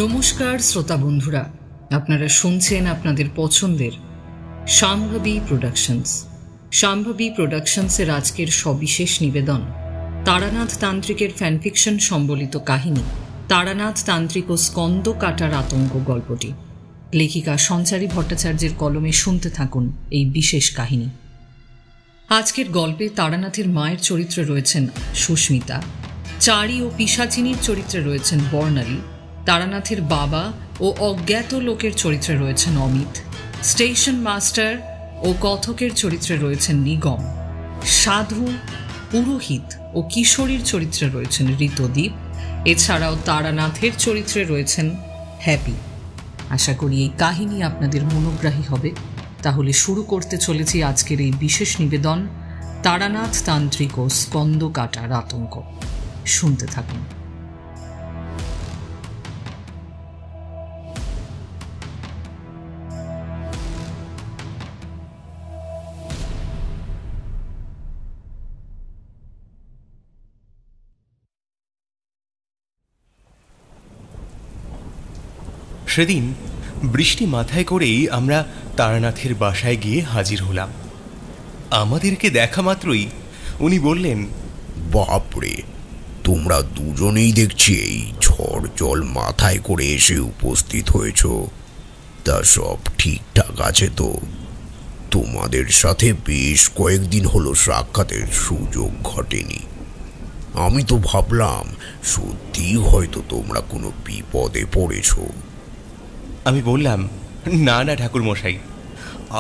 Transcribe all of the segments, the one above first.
নমস্কার শ্রোতা বন্ধুরা, আপনারা শুনছেন আপনাদের পছন্দের শাম্ভবী প্রোডাকশনস। শাম্ভবী প্রোডাকশনসের আজকের সবিশেষ নিবেদন তারানাথ তান্ত্রিকের ফ্যানফিকশন সম্বলিত কাহিনী তারানাথ তান্ত্রিক ও স্কন্দ কাটার আতঙ্ক গল্পটি। লেখিকা সঞ্চারী ভট্টাচার্যের কলমে শুনতে থাকুন এই বিশেষ কাহিনী। আজকের গল্পে তারানাথের মায়ের চরিত্রে রয়েছেন সুস্মিতা, চারি ও পিশাচিনীর চরিত্রে রয়েছেন বর্ণালী, তারানাথের বাবা ও অজ্ঞাত লোকের চরিত্রে রয়েছেন অমিত, স্টেশন মাস্টার ও কথকের চরিত্রে রয়েছেন নিগম, সাধু, পুরোহিত ও কিশোরীর চরিত্রে রয়েছেন ঋতদীপ, এছাড়াও তারানাথের চরিত্রে রয়েছেন হ্যাপি। আশা করি এই কাহিনী আপনাদের মনোগ্রাহী হবে। তাহলে শুরু করতে চলেছি আজকের এই বিশেষ নিবেদন তারানাথ তান্ত্রিক ও স্কন্দ কাটার আতঙ্ক। শুনতে থাকুন। সেদিন বৃষ্টি মাথায় করেই আমরা তারানাথের বাসায় গিয়ে হাজির হলাম। আমাদেরকে দেখা মাত্রই উনি বললেন, বাপরে, তোমরা দুজনেই দেখছি এই ঝড় জল মাথায় করে এসে উপস্থিত হয়েছ। তা সব ঠিকঠাক আছে তো? তোমাদের সাথে বেশ কয়েকদিন হলো সাক্ষাতের সুযোগ ঘটেনি। আমি তো ভাবলাম সত্যি হয়তো তোমরা কোনো বিপদে পড়েছ। আমি বললাম, না না ঠাকুর মশাই,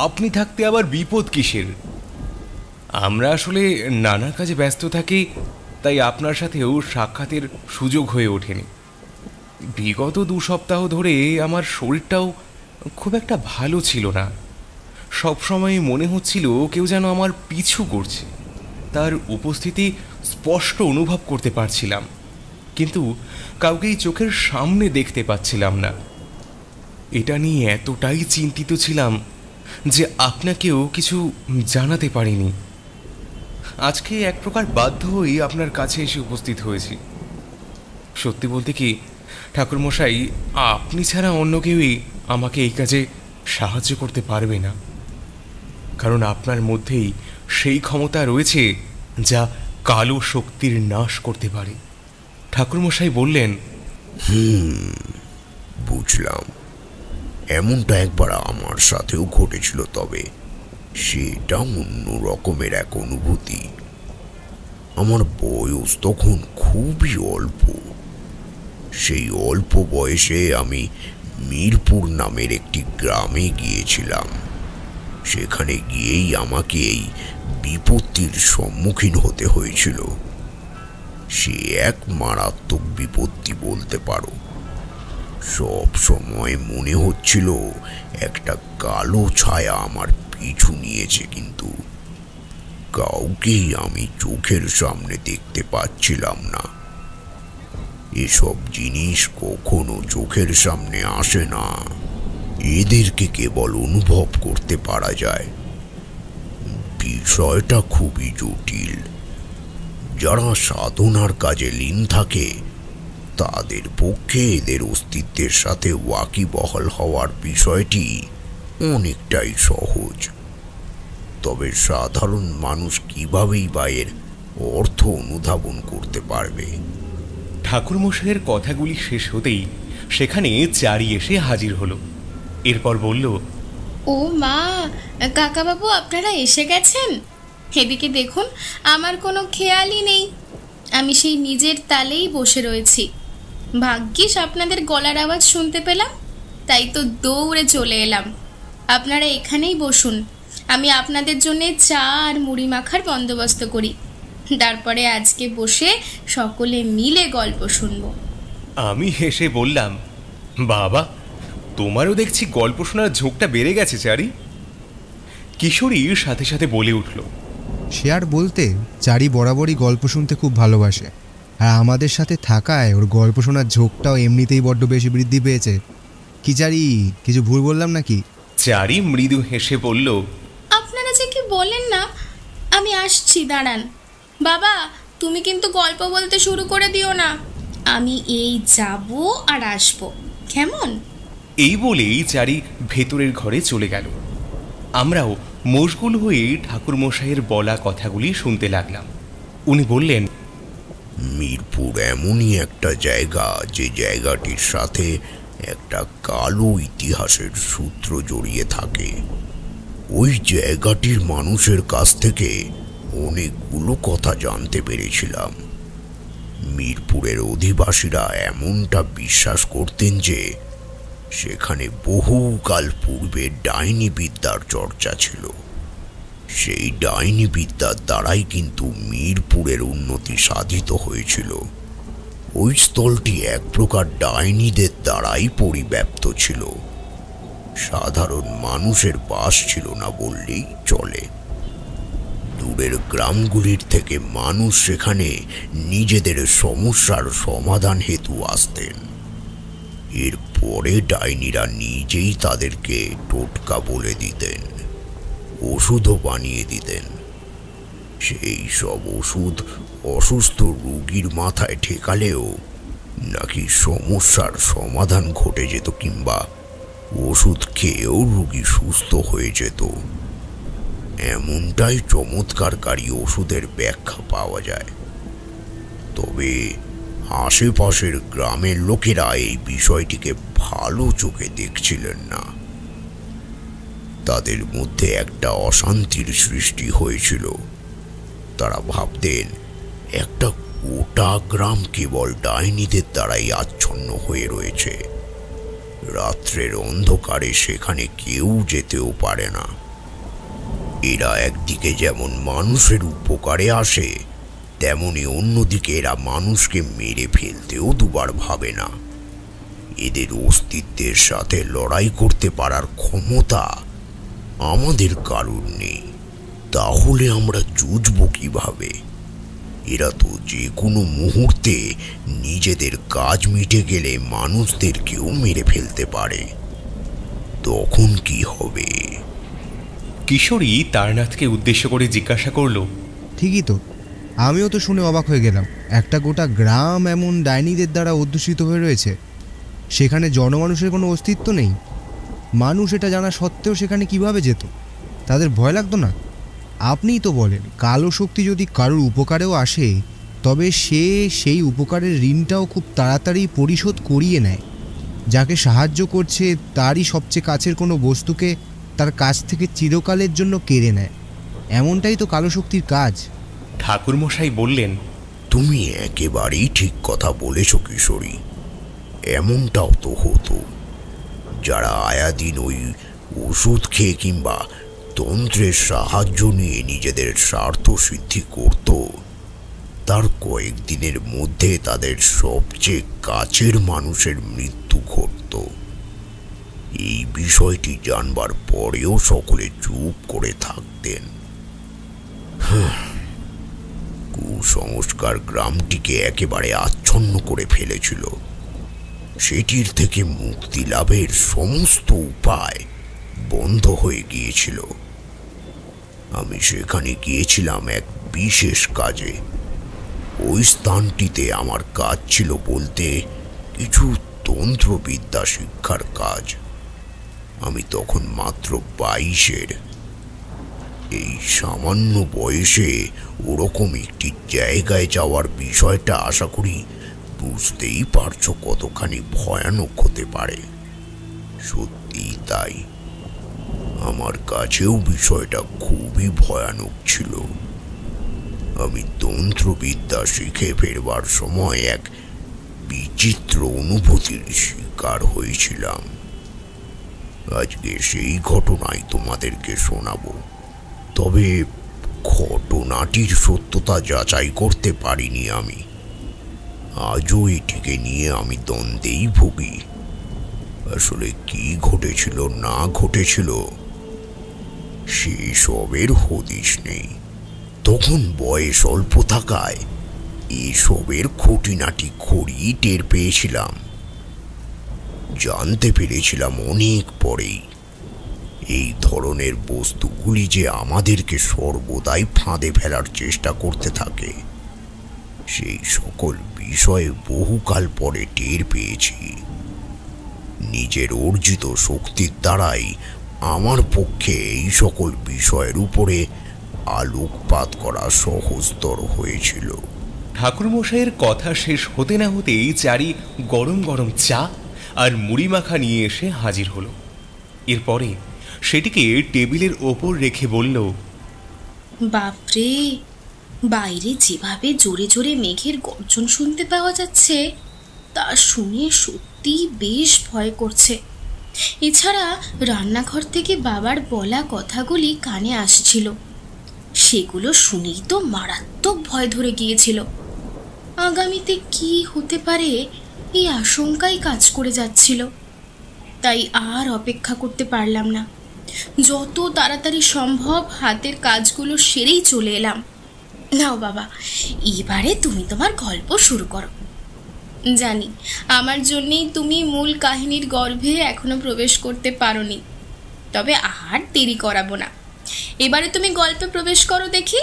আপনি থাকতে আবার বিপদ কিসের? আমরা আসলে নানা কাজে ব্যস্ত থাকি, তাই আপনার সাথেও সাক্ষাতের সুযোগ হয়ে ওঠেনি। বিগত 2 সপ্তাহ ধরে আমার শরীরটাও খুব একটা ভালো ছিল না। সবসময় মনে হচ্ছিল কেউ যেন আমার পিছু করছে। তার উপস্থিতি স্পষ্ট অনুভব করতে পারছিলাম, কিন্তু কাউকেই চোখের সামনে দেখতে পাচ্ছিলাম না। এটা নিয়ে এতটাই চিন্তিত ছিলাম যে আপনাকেও কিছু জানাতে পারিনি। আজকে এক প্রকার বাধ্য হয়েই আপনার কাছে এসে উপস্থিত হয়েছি। সত্যি বলতে কি ঠাকুরমশাই, আপনি ছাড়া অন্য কেউই আমাকে এই কাজে সাহায্য করতে পারবে না, কারণ আপনার মধ্যেই সেই ক্ষমতা রয়েছে যা কালো শক্তির নাশ করতে পারে। ঠাকুরমশাই বললেন, বুঝলাম। এমনটা একবার আমার সাথেও ঘটেছিল, তবে সেটা অন্য রকমের এক অনুভূতি। আমার বয়স তখন খুবই অল্প। সেই অল্প বয়সে আমি মিরপুর নামের একটি গ্রামে গিয়েছিলাম। সেখানে গিয়েই আমাকে এই বিপত্তির সম্মুখীন হতে হয়েছিল। সে এক মারাত্মক বিপত্তি বলতে পারো। সব সময় মনে হচ্ছিল একটা কালো ছায়া আমার পিছু নিয়েছে, কিন্তু কাউকেই আমি চোখের সামনে দেখতে পাচ্ছিলাম না। এসব জিনিস কখনো চোখের সামনে আসে না, এদেরকে কেবল অনুভব করতে পারা যায়। বিষয়টা খুবই জটিল। যারা সাধনার কাজে লীন থাকে তাদের পক্ষে এদের অস্তিত্বের সাথে ওয়াকিবহাল হওয়ার বিষয়টি অনেকটাই সহজ। তবে সাধারণ মানুষ কিভাবেই বা এর অর্থ অনুধাবন করতে পারবে? ঠাকুরমশাইয়ের কথাগুলি শেষ হতেই সেখানে চারি এসে হাজির হলো। এরপর বলল, ও মা, কাকাবাবু আপনারা এসে গেছেন? এদিকে দেখুন, আমার কোনো খেয়ালই নেই। আমি সেই নিজের তালেই বসে রয়েছি। ভাগ্যিস আপনাদের গলার আওয়াজ শুনতে পেলাম, তাই তো দৌড়ে চলে এলাম। আপনারা এখানেই বসুন, আমি আপনাদের জন্য চা আর মুড়ি মাখার বন্দোবস্ত করি। তারপরে আজকে বসে সকলে মিলে গল্প শুনব। আমি হেসে বললাম, বাবা, তোমারও দেখছি গল্প শোনার ঝোঁকটা বেড়ে গেছে চারি। কিশোরীর সাথে সাথে বলে উঠল, সে আর বলতে, চারি বরাবরই গল্প শুনতে খুব ভালোবাসে, আর আমাদের সাথে থাকায় ওর গল্প শোনার ঝোঁকটাও এমনিতেই বড্ড বেশি বৃদ্ধি পেয়েছে। কি চারি, কিছু ভুল বললাম নাকি? চারি মৃদু হেসে বলল, আপনারা যে কি বলেন না, আমি আসছি, দাঁড়ান। বাবা, তুমি কিন্তু গল্প বলতে শুরু করে দিও না। আমি এই যাব আর আসবো, কেমন? এই বলেই চারি ভেতরের ঘরে চলে গেল। আমরাও মশগুল হয়ে ঠাকুরমশাইয়ের বলা কথাগুলি শুনতে লাগলাম। উনি বললেন, মিরপুর এমনই একটা জায়গা যে জায়গাটির সাথে একটা কালো ইতিহাসের সূত্র জড়িয়ে থাকে। ওই জায়গাটির মানুষের কাছ থেকে অনেকগুলো কথা জানতে পেরেছিলাম। মিরপুরের অধিবাসীরা এমনটা বিশ্বাস করতেন যে সেখানে বহুকাল পূর্বে ডাইনি বিদ্যার চর্চা ছিল। সেই ডাইনি বিদ্যার দ্বারাই কিন্তু মিরপুরের উন্নতি সাধিত হয়েছিল। ওই স্থলটি এক প্রকার ডাইনিদের দ্বারাই পরিব্যাপ্ত ছিল। সাধারণ মানুষের বাস ছিল না বললেই চলে। দূরের গ্রামগুলির থেকে মানুষ সেখানে নিজেদের সমস্যার সমাধান হেতু আসতেন। এরপরে ডাইনিরা নিজেই তাদেরকে টোটকা বলে দিতেন, ওষুধও বানিয়ে দিতেন। সেই সব ওষুধ অসুস্থ রোগীর মাথায় ঠেকালেও নাকি সমস্যার সমাধান ঘটে যেত, কিংবা ওষুধ খেয়েও রোগী সুস্থ হয়ে যেত। এমনটাই চমৎকারী ওষুধের ব্যাখ্যা পাওয়া যায়। তবে আশেপাশের গ্রামের লোকেরা এই বিষয়টিকে ভালো চোখে দেখছিলেন না। তাদের মধ্যে একটা অশান্তির সৃষ্টি হয়েছিল। তারা ভাবতেন একটা গোটা গ্রাম কেবল ডাইনিদের দ্বারাই আচ্ছন্ন হয়ে রয়েছে। রাত্রের অন্ধকারে সেখানে কেউ যেতেও পারে না। এরা একদিকে যেমন মানুষের উপকারে আসে, তেমনি অন্যদিকে এরা মানুষকে মেরে ফেলতেও দুবার ভাবে না। এদের অস্তিত্বের সাথে লড়াই করতে পারার ক্ষমতা আমাদের কারোর নেই। তাহলে আমরা যুঝব কিভাবে? এরা তো যে কোনো মুহূর্তে নিজেদের কাজ মিটে গেলে মানুষদেরকেও মেরে ফেলতে পারে। তখন কি হবে? কিশোরী তারনাথকে উদ্দেশ্য করে জিজ্ঞাসা করল, ঠিকই তো, আমিও তো শুনে অবাক হয়ে গেলাম। একটা গোটা গ্রাম এমন ডাইনিদের দ্বারা অধ্যুষিত হয়ে রয়েছে, সেখানে জনমানুষের কোনো অস্তিত্ব নেই। মানুষ এটা জানা সত্ত্বেও সেখানে কিভাবে যেত? তাদের ভয় লাগতো না? আপনিই তো বলেন, কালো শক্তি যদি কারোর উপকারেও আসে, তবে সে সেই উপকারের ঋণটাও খুব তাড়াতাড়ি পরিশোধ করিয়ে নেয়। যাকে সাহায্য করছে তারই সবচেয়ে কাছের কোনো বস্তুকে তার কাছ থেকে চিরকালের জন্য কেড়ে নেয়। এমনটাই তো কালো শক্তির কাজ। ঠাকুরমশাই বললেন, তুমি একেবারেই ঠিক কথা বলেছ কিশোরী। এমনটাও তো হতো। যারা আয়াদিন ওই ওষুধ খেয়ে কিংবা তন্ত্রের সাহায্য নিয়ে নিজেদের স্বার্থ সিদ্ধি করত, তার কয়েকদিনের মধ্যে তাদের সবচেয়ে কাছের মানুষের মৃত্যু ঘটত। এই বিষয়টি জানবার পরেও সকলে চুপ করে থাকতেন। কুসংস্কার গ্রামটিকে একেবারে আচ্ছন্ন করে ফেলেছিল। সেটির থেকে মুক্তি লাভের সমস্ত উপায় বন্ধ হয়ে গিয়েছিল। আমি সেখানে গিয়েছিলাম এক বিশেষ কাজে। ওই স্থানটিতে আমার কাজ ছিল বলতে কিছু তন্ত্রবিদ্যা শিক্ষার কাজ। আমি তখন মাত্র 22-এর। এই সামান্য বয়সে ওরকম একটি জায়গায় যাওয়ার বিষয়টা আশা করি বুঝতেই পারছো কতখানি ভয়ানক হতে পারে। সত্যিই তাই, আমার কাছেও বিষয়টা খুবই ভয়ানক ছিল। আমি তন্ত্রবিদ্যা শিখে ফেরবার সময় এক বিচিত্র অনুভূতির শিকার হয়েছিলাম। আজকে সেই ঘটনাই তোমাদেরকে শোনাবো। তবে ঘটনাটির সত্যতা যাচাই করতে পারিনি আমি। আজও এটিকে নিয়ে আমি দ্বন্দ্বেই ভুগি। আসলে কি ঘটেছিল না ঘটেছিল সেসবের হদিশ নেই। তখন বয়স অল্প থাকায় এসবের খুঁটিনাটি খড়ি টের পেয়েছিলাম। জানতে পেরেছিলাম অনেক পরেই এই ধরনের বস্তুগুলি যে আমাদেরকে সর্বদাই ফাঁদে ফেলার চেষ্টা করতে থাকে, সেই সকল বিষয়ে বহুকাল পরে টের পেয়েছি। নিজের অর্জিত শক্তির দ্বারাই আমার পক্ষে এই সকল বিষয়ের উপরে আলোকপাত করা সহজতর হয়েছিল। ঠাকুরমশাইয়ের কথা শেষ হতে না হতেই চারি গরম গরম চা আর মুড়ি মাখা নিয়ে এসে হাজির হলো। এরপরে সেটিকে টেবিলের ওপর রেখে বলল, বাপরে, বাইরে যেভাবে জোরে জোরে মেঘের গর্জন শুনতে পাওয়া যাচ্ছে তা শুনে সত্যি বেশ ভয় করছে। এছাড়া রান্নাঘর থেকে বাবার বলা কথাগুলি কানে আসছিল, সেগুলো শুনেই তো মারাত্মক ভয় ধরে গিয়েছিল। আগামীতে কি হতে পারে এই আশঙ্কাই কাজ করে যাচ্ছিল। তাই আর অপেক্ষা করতে পারলাম না, যত তাড়াতাড়ি সম্ভব হাতের কাজগুলো সেরেই চলে এলাম। নাও বাবা, এবারে তুমি তোমার গল্প শুরু করো। জানি আমার জন্যেই তুমি মূল কাহিনীর গর্ভে এখনো প্রবেশ করতে পারোনি, তবে আর দেরি করাবো না, এবারে তুমি গল্পে প্রবেশ করো দেখি।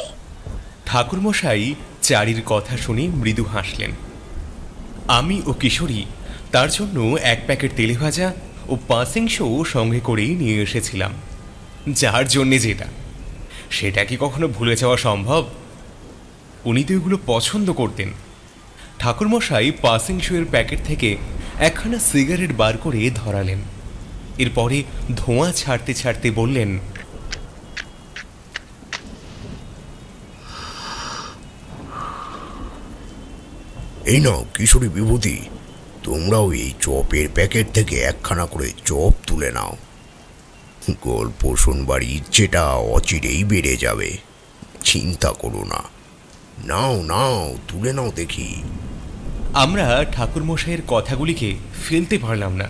ঠাকুরমশাই চারির কথা শুনে মৃদু হাসলেন। আমি ও কিশোরী তার জন্য 1 প্যাকেট তেলে ভাজা ও পাসিংশো সঙ্গে করেই নিয়ে এসেছিলাম। যার জন্যে যেটা, সেটা কি কখনো ভুলে যাওয়া সম্ভব? উনি তো এগুলো পছন্দ করতেন। ঠাকুরমশাই পাসিংশোয়ের প্যাকেট থেকে একখানা সিগারেট বার করে ধরালেন। এরপরে ধোঁয়া ছাড়তে ছাড়তে বললেন, এই নাও কিশোরী বিভূতি, তোমরাও এই চপের প্যাকেট থেকে একখানা করে চপ তুলে নাও। গল্প শুনবার ইচ্ছেটা অচিরেই বেড়ে যাবে, চিন্তা করো না। নাও নাও, তুলে নাও দেখি। আমরা ঠাকুরমশাইয়ের কথাগুলিকে ফেলতে পারলাম না।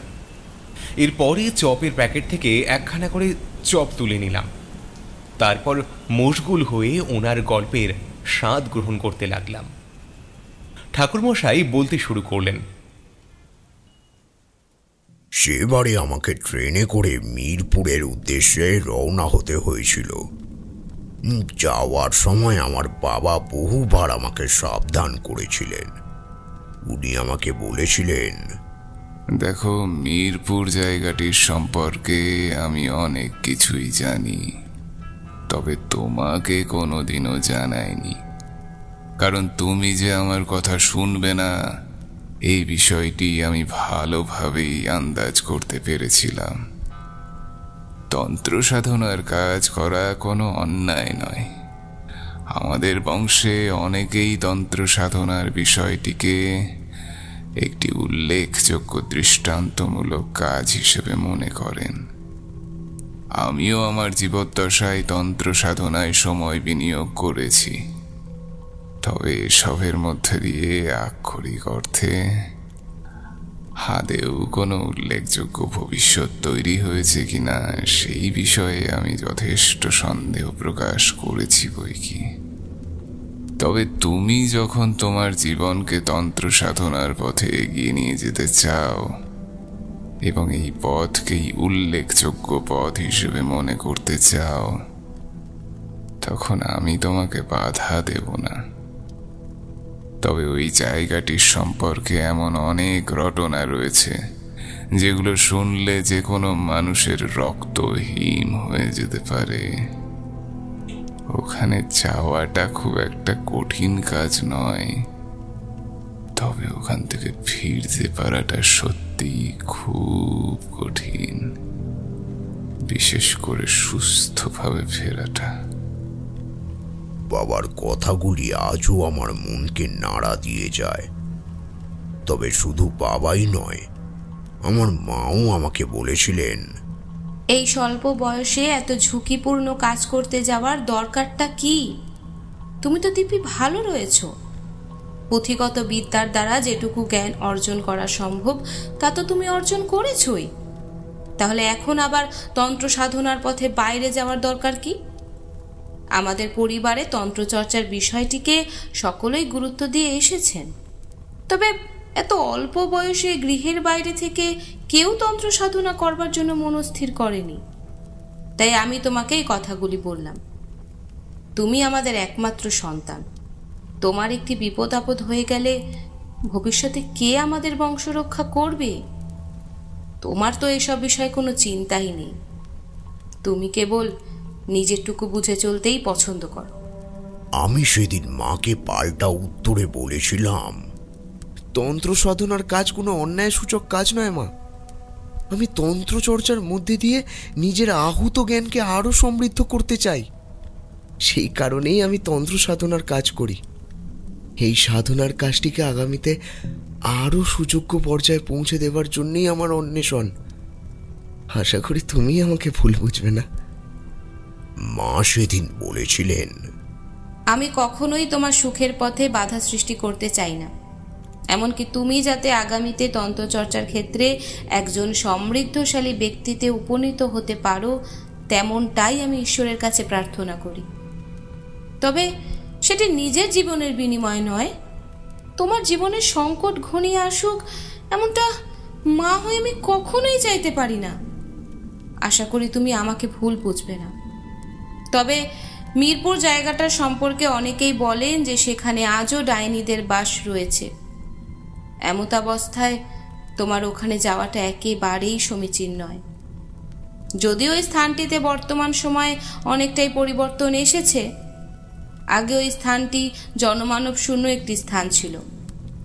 এরপরে চপের প্যাকেট থেকে একখানা করে চপ তুলে নিলাম। তারপর মশগুল হয়ে ওনার গল্পের স্বাদ গ্রহণ করতে লাগলাম। ঠাকুরমশাই বলতে শুরু করলেন, সেবারে আমাকে ট্রেনে করে মিরপুরের উদ্দেশ্যে রওনা হতে হয়েছিল। যাওয়ার সময় আমার বাবা বহুবার আমাকে সাবধান করেছিলেন। উনি আমাকে বলেছিলেন, দেখো, মিরপুর জায়গাটির সম্পর্কে আমি অনেক কিছুই জানি, তবে তোমাকে কোনোদিনও জানাইনি, কারণ তুমি যে আমার কথা শুনবে না এই বিষয়টি আমি ভালোভাবেই আন্দাজ করতে পেরেছিলাম। তন্ত্র সাধনার কাজ করা কোনো অন্যায় নয়। আমাদের বংশে অনেকেই তন্ত্র সাধনার বিষয়টিকে একটি উল্লেখযোগ্য দৃষ্টান্তমূলক কাজ হিসেবে মনে করেন। আমিও আমার জীবদ্দশায় তন্ত্র সাধনায় সময় বিনিয়োগ করেছি, তবে এসবের মধ্যে দিয়ে আক্ষরিক অর্থে আদেও কোনো উল্লেখযোগ্য ভবিষ্যৎ তৈরি হয়েছে কিনা সেই বিষয়ে আমি যথেষ্ট সন্দেহ প্রকাশ করেছি বইকি। তবে তুমি যখন তোমার জীবনকে তন্ত্র সাধনার পথে এগিয়ে নিয়ে যেতে চাও এবং এই পথকেই উল্লেখযোগ্য পথ হিসেবে মনে করতে চাও, তখন আমি তোমাকে বাধা দেব না। তবে ওই জায়গাটির সম্পর্কে এমন অনেক রটনা রয়েছে যেগুলো শুনলে যে কোনো মানুষের রক্ত হিম হয়ে যেতে পারে। ওখানে যাওয়াটা খুব একটা কঠিন কাজ নয়, তবে ওখান থেকে ফিরতে পারাটা সত্যি খুব কঠিন, বিশেষ করে সুস্থভাবে ফেরাটা। বাবার কথাগুলি আজও আমার মনকে নাড়া দিয়ে যায়। তবে শুধু বাবাই নয়, আমার মাও আমাকে বলেছিলেন, এই স্বল্প বয়সে এত ঝুঁকিপূর্ণ কাজ করতে যাওয়ার দরকারটা কি? তুমি তো দিব্যি ভালো রয়েছ। পুঁথিগত বিদ্যার দ্বারা যেটুকু জ্ঞান অর্জন করা সম্ভব তা তো তুমি অর্জন করেছই। তাহলে এখন আবার তন্ত্র সাধনার পথে বাইরে যাওয়ার দরকার কি? আমাদের পরিবারে তন্ত্রচর্চার বিষয়টিকে সকলেই গুরুত্ব দিয়ে এসেছেন, তবে এত অল্প বয়সে গৃহের বাইরে থেকে কেউ তন্ত্র সাধনা করবার জন্য মনস্থির করেনি। তাই আমি তোমাকে এই কথাগুলি বললাম। তুমি আমাদের একমাত্র সন্তান। তোমার একটি বিপদ আপদ হয়ে গেলে ভবিষ্যতে কে আমাদের বংশ রক্ষা করবে? তোমার তো এসব বিষয়ে কোনো চিন্তাই নেই। তুমি কেবল নিজেরটুকু বুঝে চলতেই পছন্দ করো। আমি সেদিন মাকে পাল্টা উত্তরে বলেছিলাম, তন্ত্র সাধনার কাজ কোনো অন্যায়সূচক কাজ নয় মা। আমি তন্ত্র চর্চার মধ্যে দিয়ে নিজের আহুত জ্ঞানকে আরো সমৃদ্ধ করতে চাই। সেই কারণেই আমি তন্ত্র সাধনার কাজ করি। এই সাধনার কাজটিকে আগামীতে আরো সুযোগ্য পর্যায়ে পৌঁছে দেবার জন্যই আমার অন্বেষণ। আশা করি তুমি আমাকে ভুল বুঝবে না। মা সেদিন বলেছিলেন, আমি কখনোই তোমার সুখের পথে বাধা সৃষ্টি করতে চাই না। এমনকি তুমি যাতে আগামীতে তন্ত্রচর্চার ক্ষেত্রে একজন সমৃদ্ধশালী ব্যক্তিতে উপনীত হতে পারো, তেমনটাই আমি ঈশ্বরের কাছে প্রার্থনা করি। তবে সেটি নিজের জীবনের বিনিময়ে নয়। তোমার জীবনের সংকট ঘনিয়ে আসুক এমনটা মা হয়ে আমি কখনোই চাইতে পারি না। আশা করি তুমি আমাকে ভুল বুঝবে না। তবে মিরপুর জায়গাটার সম্পর্কে অনেকেই বলেন যে সেখানে আজও ডাইনিদের বাস রয়েছে। এমতাবস্থায় তোমার ওখানে যাওয়াটা একেবারেই সমীচীন নয়। যদিও ওই স্থানটিতে বর্তমান সময়ে অনেকটাই পরিবর্তন এসেছে। আগে ওই স্থানটি জনমানব শূন্য একটি স্থান ছিল,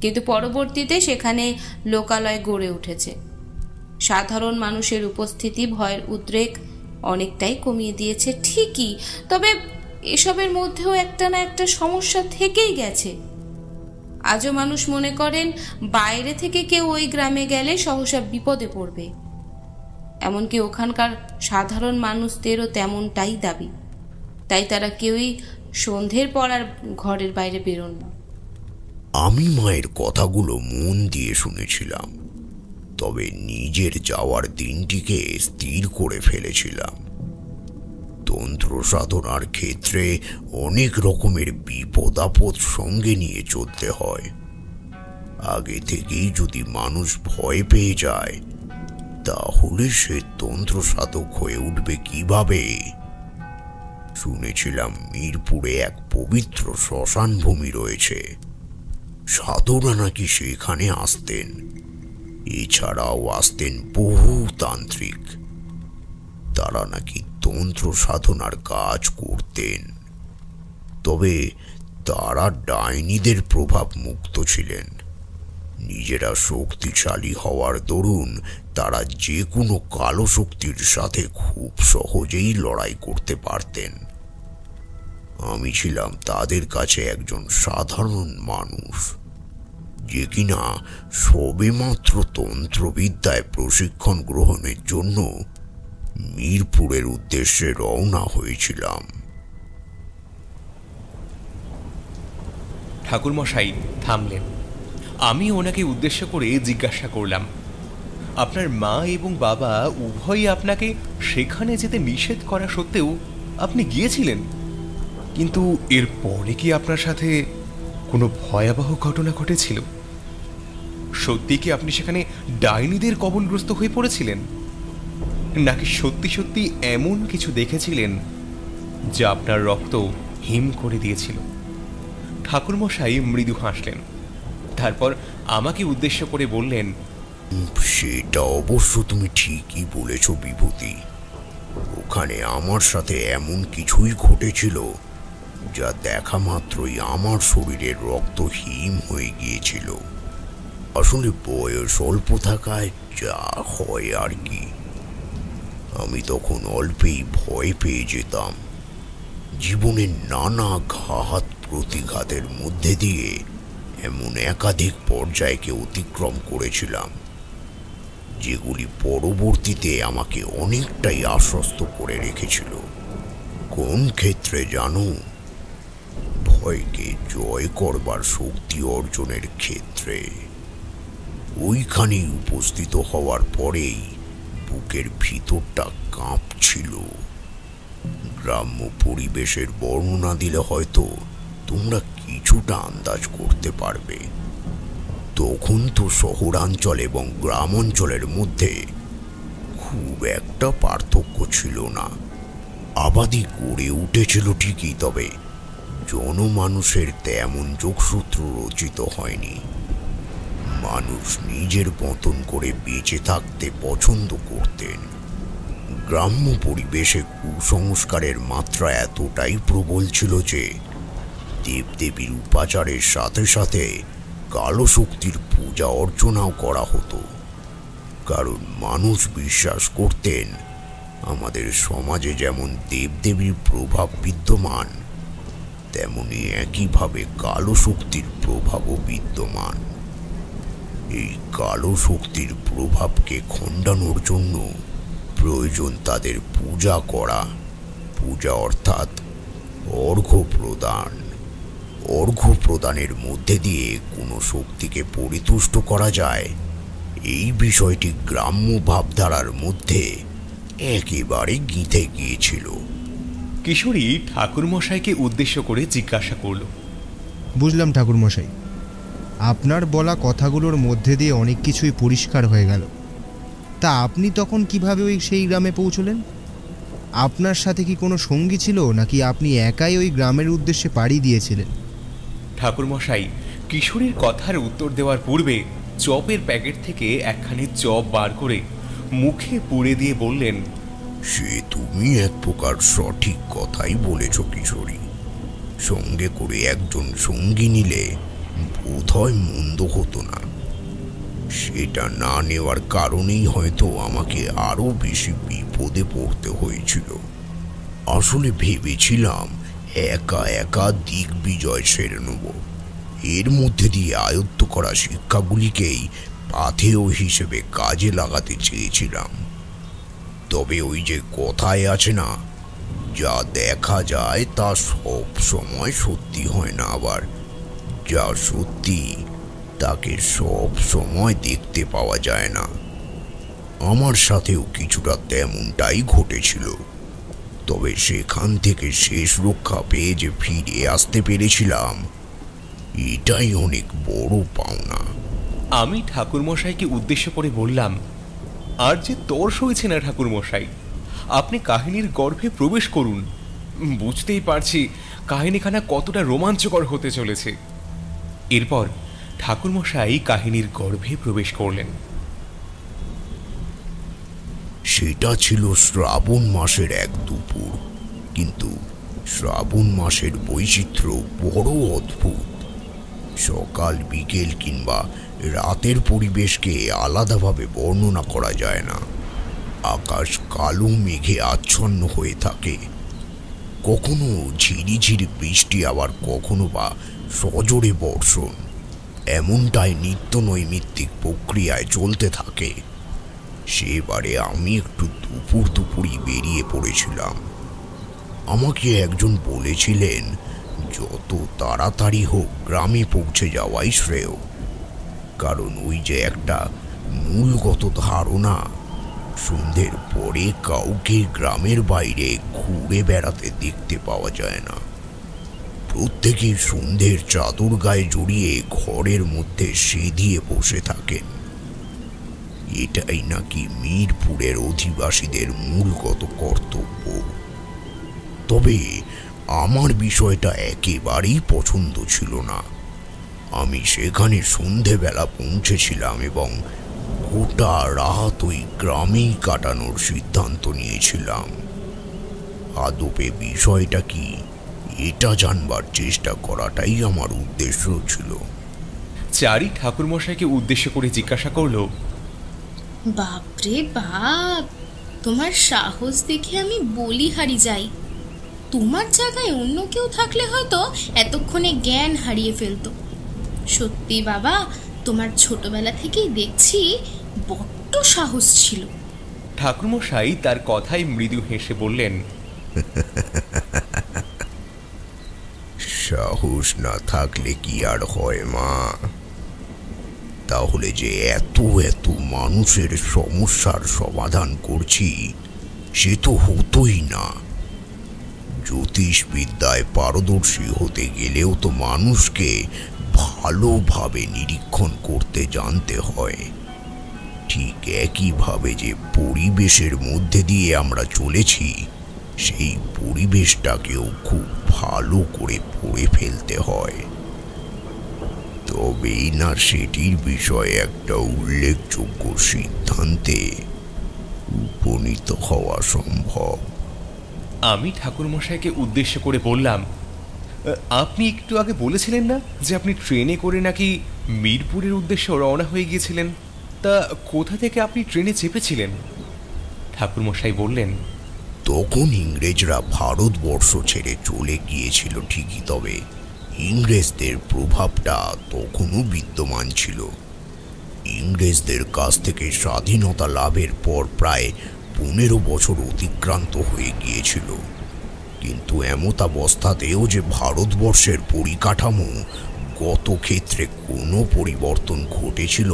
কিন্তু পরবর্তীতে সেখানে লোকালয় গড়ে উঠেছে। সাধারণ মানুষের উপস্থিতি ভয়ের উদ্রেক অনেকটাই কমিয়ে দিয়েছে ঠিকই, তবে এসবের মধ্যেও একটা না একটা সমস্যা থেকেই গেছে। আজও মানুষ মনে করেন বাইরে থেকে কেউ ওই গ্রামে গেলে সহসা বিপদে পড়বে। এমনকি ওখানকার সাধারণ মানুষদেরও তেমনটাই দাবি। তাই তারা কেউই সন্ধ্যের পর আর ঘরের বাইরে বেরোন না। আমি মায়ের কথাগুলো মন দিয়ে শুনেছিলাম, তবে নিজের যাওয়ার দিনটিকে স্থির করে ফেলেছিলাম। তন্ত্র সাধনার ক্ষেত্রে অনেক রকমের বিপদ আপদ সঙ্গে নিয়ে চলতে হয়। আগে থেকেই যদি মানুষ ভয় পেয়ে যায়, তাহলে সে তন্ত্র সাধক হয়ে উঠবে কিভাবে? শুনেছিলাম মিরপুরে এক পবিত্র শ্মশান ভূমি রয়েছে। সাধুরা নাকি সেখানে আসতেন। এছাড়াও আসতেন বহু তান্ত্রিক। তারা নাকি তন্ত্র সাধনার কাজ করতেন, তবে তারা ডাইনিদের প্রভাব মুক্ত ছিলেন। নিজেরা শক্তিশালী হওয়ার দরুন তারা যে কোনো কালো শক্তির সাথে খুব সহজেই লড়াই করতে পারতেন। আমি ছিলাম তাদের কাছে একজন সাধারণ মানুষ, যে কিনা সবেমাত্র তন্ত্রবিদ্যায় প্রশিক্ষণ গ্রহণের জন্য মিরপুরের উদ্দেশ্যে রওনা হয়েছিলাম। ঠাকুরমশাই থামলেন। আমি ওনাকে উদ্দেশ্য করে জিজ্ঞাসা করলাম, আপনার মা এবং বাবা উভয়ই আপনাকে সেখানে যেতে নিষেধ করা সত্ত্বেও আপনি গিয়েছিলেন, কিন্তু এর পরে কি আপনার সাথে কোনো ভয়াবহ ঘটনা ঘটেছিল? সত্যি কি আপনি সেখানে ডাইনিদের কবলগ্রস্ত হয়ে পড়েছিলেন, নাকি সত্যি সত্যি এমন কিছু দেখেছিলেন যা আপনার রক্ত হিম করে দিয়েছিল? ঠাকুরমশাই মৃদু হাসলেন, তারপর আমাকে উদ্দেশ্য করে বললেন, সেটা অবশ্য তুমি ঠিকই বলেছ বিভূতি। ওখানে আমার সাথে এমন কিছুই ঘটেছিল যা দেখা মাত্রই আমার শরীরের রক্ত হিম হয়ে গিয়েছিল। আসলে বয়স অল্প থাকায় যা হয় আর কি। আমি তখন অল্পেই ভয় পেয়ে যেতাম। জীবনের নানা ঘাত প্রতিঘাতের মধ্যে দিয়ে এমন একাধিক পর্যায়কে অতিক্রম করেছিলাম, যেগুলি পরবর্তীতে আমাকে অনেকটাই আশ্বস্ত করে রেখেছিল। কোন ক্ষেত্রে জানো? ভয়কে জয় করবার শক্তি অর্জনের ক্ষেত্রে। ওইখানেই উপস্থিত হওয়ার পরেই বুকের ভিতরটা কাঁপছিল। গ্রাম্য পরিবেশের বর্ণনা দিলে হয়তো তোমরা কিছুটা আন্দাজ করতে পারবে। তখন তো শহরাঞ্চল এবং গ্রাম অঞ্চলের মধ্যে খুব একটা পার্থক্য ছিল না। আবাদি গড়ে উঠেছিল ঠিকই, তবে জনমানুষের তেমন যোগসূত্র রচিত হয়নি। মানুষ নিজের মতন করে বেঁচে থাকতে পছন্দ করতেন। গ্রাম্য পরিবেশে কুসংস্কারের মাত্রা এতটাই প্রবল ছিল যে দেবদেবীর উপাচারের সাথে সাথে কালো শক্তির পূজা অর্চনাও করা হতো। কারণ মানুষ বিশ্বাস করতেন আমাদের সমাজে যেমন দেবদেবীর প্রভাব বিদ্যমান, তেমনি একইভাবে কালো শক্তির প্রভাবও বিদ্যমান। এই কালো শক্তির প্রভাবকে খণ্ডানোর জন্য প্রয়োজন তাদের পূজা করা। পূজা অর্থাৎ অর্ঘ্য প্রদান। অর্ঘ্য প্রদানের মধ্যে দিয়ে কোনো শক্তিকে পরিতুষ্ট করা যায়, এই বিষয়টি গ্রাম্য ভাবধারার মধ্যে একেবারে গিঁথে গিয়েছিল। কিশোরী ঠাকুরমশাইকে উদ্দেশ্য করে জিজ্ঞাসা করল, বুঝলাম ঠাকুরমশাই, আপনার বলা কথাগুলোর মধ্যে দিয়ে অনেক কিছুই পরিষ্কার হয়ে গেল। তা আপনি তখন কিভাবে সেই গ্রামে পৌঁছলেন? আপনার সাথে কি কোনো সঙ্গী ছিল, নাকি আপনি একাই ওই গ্রামের উদ্দেশ্যে পাড়ি দিয়েছিলেন? ঠাকুরমশাই কিশোরীর কথার উত্তর দেওয়ার পূর্বে চপের প্যাকেট থেকে একখানি চপ বার করে মুখে পুড়ে দিয়ে বললেন, সে তুমি এক প্রকার সঠিক কথাই বলেছ কিশোরী। সঙ্গে করে একজন সঙ্গী নিলে বোধহয় মন্দ হতো না। সেটা না নেওয়ার কারণেই হয়তো আমাকে আরো বেশি বিপদে পড়তে হয়েছিল। আসলে ভেবেছিলাম একা একা দিগ্বিজয় সেরে নেব। এর মধ্যে দিয়ে আয়ত্ত করা শিক্ষাগুলিকেই পাথেয় হিসেবে কাজে লাগাতে চেয়েছিলাম। তবে ওই যে কথায় আছে না, যা দেখা যায় তা সব সময় সত্যি হয় না, আবার যা সত্যি তাকে সব সময় দেখতে পাওয়া যায় না। আমার সাথেও কিছুটা তেমনটাই ঘটেছিল। তবে সেখান থেকে শেষ রক্ষা পেয়ে যে ফিরে আসতে পেরেছিলাম, এটাই অনেক বড় পাওনা। আমি ঠাকুরমশাইকে উদ্দেশ্য করে বললাম, আর যে তর সইছে না ঠাকুরমশাই, আপনি কাহিনীর গর্ভে প্রবেশ করুন। বুঝতেই পারছি কাহিনীখানা কতটা রোমাঞ্চকর হতে চলেছে। এরপর ঠাকুরমশাই কাহিনীর গর্ভে প্রবেশ করলেন। সেটা ছিল শ্রাবণ মাসের এক দুপুর। কিন্তু শ্রাবণ মাসের বৈচিত্র্য বড় অদ্ভুত। সকাল বিকেল কিংবা রাতের পরিবেশকে আলাদাভাবে বর্ণনা করা যায় না। আকাশ কালো মেঘে আচ্ছন্ন হয়ে থাকে। কখনো ঝিরিঝিরি বৃষ্টি, আবার কখনো বা সজোরে বর্ষণ। এমনটাই নিত্য নৈমিত্তিক প্রক্রিয়ায় চলতে থাকে। সেবারে আমি একটু দুপুরই বেরিয়ে পড়েছিলাম। আমাকে একজন বলেছিলেন যত তাড়াতাড়ি হোক গ্রামে পৌঁছে যাওয়াই শ্রেয়। কারণ ওই যে একটা মূলগত ধারণা, সন্ধ্যের পরে কাউকে গ্রামের বাইরে ঘুরে বেড়াতে দেখতে পাওয়া যায় না। প্রত্যেকেই সন্ধ্যের চাদর গায়ে জড়িয়ে ঘরের মধ্যে সেধিয়ে বসে থাকেন। এটাই নাকি মিরপুরের অধিবাসীদের মূলগত কর্তব্য। তবে আমার বিষয়টা একেবারেই পছন্দ ছিল না। আমি সেখানে সন্ধেবেলা পৌঁছেছিলাম এবং গোটা রাত ওই গ্রামেই কাটানোর সিদ্ধান্ত নিয়েছিলাম। আদপে বিষয়টা কি, এটা জানবার চেষ্টা করাটাই আমার উদ্দেশ্য ছিল। চারি ঠাকুরমশাইকে উদ্দেশ্য করে জিজ্ঞাসা করল, বাপরে বাপ, তোমার সাহস দেখে আমি বলিহারি যাই। তোমার জায়গায় অন্য কেউ থাকলে হয়তো এতক্ষণে জ্ঞান হারিয়ে ফেলতো। সত্যি বাবা, তোমার ছোটবেলা থেকেই দেখছি বড্ড সাহস ছিল। ঠাকুরমশাই তার কথায় মৃদু হেসে বললেন, সাহস না থাকলে কি আর হয় মা? তাহলে যে এত এত মানুষের সমস্যার সমাধান করছি, সে তো হতোই না। জ্যোতিষবিদ্যায় পারদর্শী হতে গেলেও তো মানুষকে ভালোভাবে নিরীক্ষণ করতে জানতে হয়। ঠিক একইভাবে যে পরিবেশের মধ্যে দিয়ে আমরা চলেছি, সেই পরিবেশটাকেও খুব ভালো করে পড়ে ফেলতে হয়। তবেই না সেটির বিষয়ে একটা উল্লেখযোগ্য সিদ্ধান্তে উপনীত হওয়া সম্ভব। আমি ঠাকুরমশাইকে উদ্দেশ্য করে বললাম, আপনি একটু আগে বলেছিলেন না যে আপনি ট্রেনে করে নাকি মিরপুরের উদ্দেশ্যে রওনা হয়ে গিয়েছিলেন? তা কোথা থেকে আপনি ট্রেনে চেপেছিলেন? ঠাকুরমশাই বললেন, তখন ইংরেজরা ভারতবর্ষ ছেড়ে চলে গিয়েছিল ঠিকই, তবে ইংরেজদের প্রভাবটা তখনও বিদ্যমান ছিল। ইংরেজদের কাছ থেকে স্বাধীনতা লাভের পর প্রায় 15 বছর অতিক্রান্ত হয়ে গিয়েছিল, কিন্তু এমতাবস্থাতেও যে ভারতবর্ষের পরিকাঠামো গত ক্ষেত্রে কোনো পরিবর্তন ঘটেছিল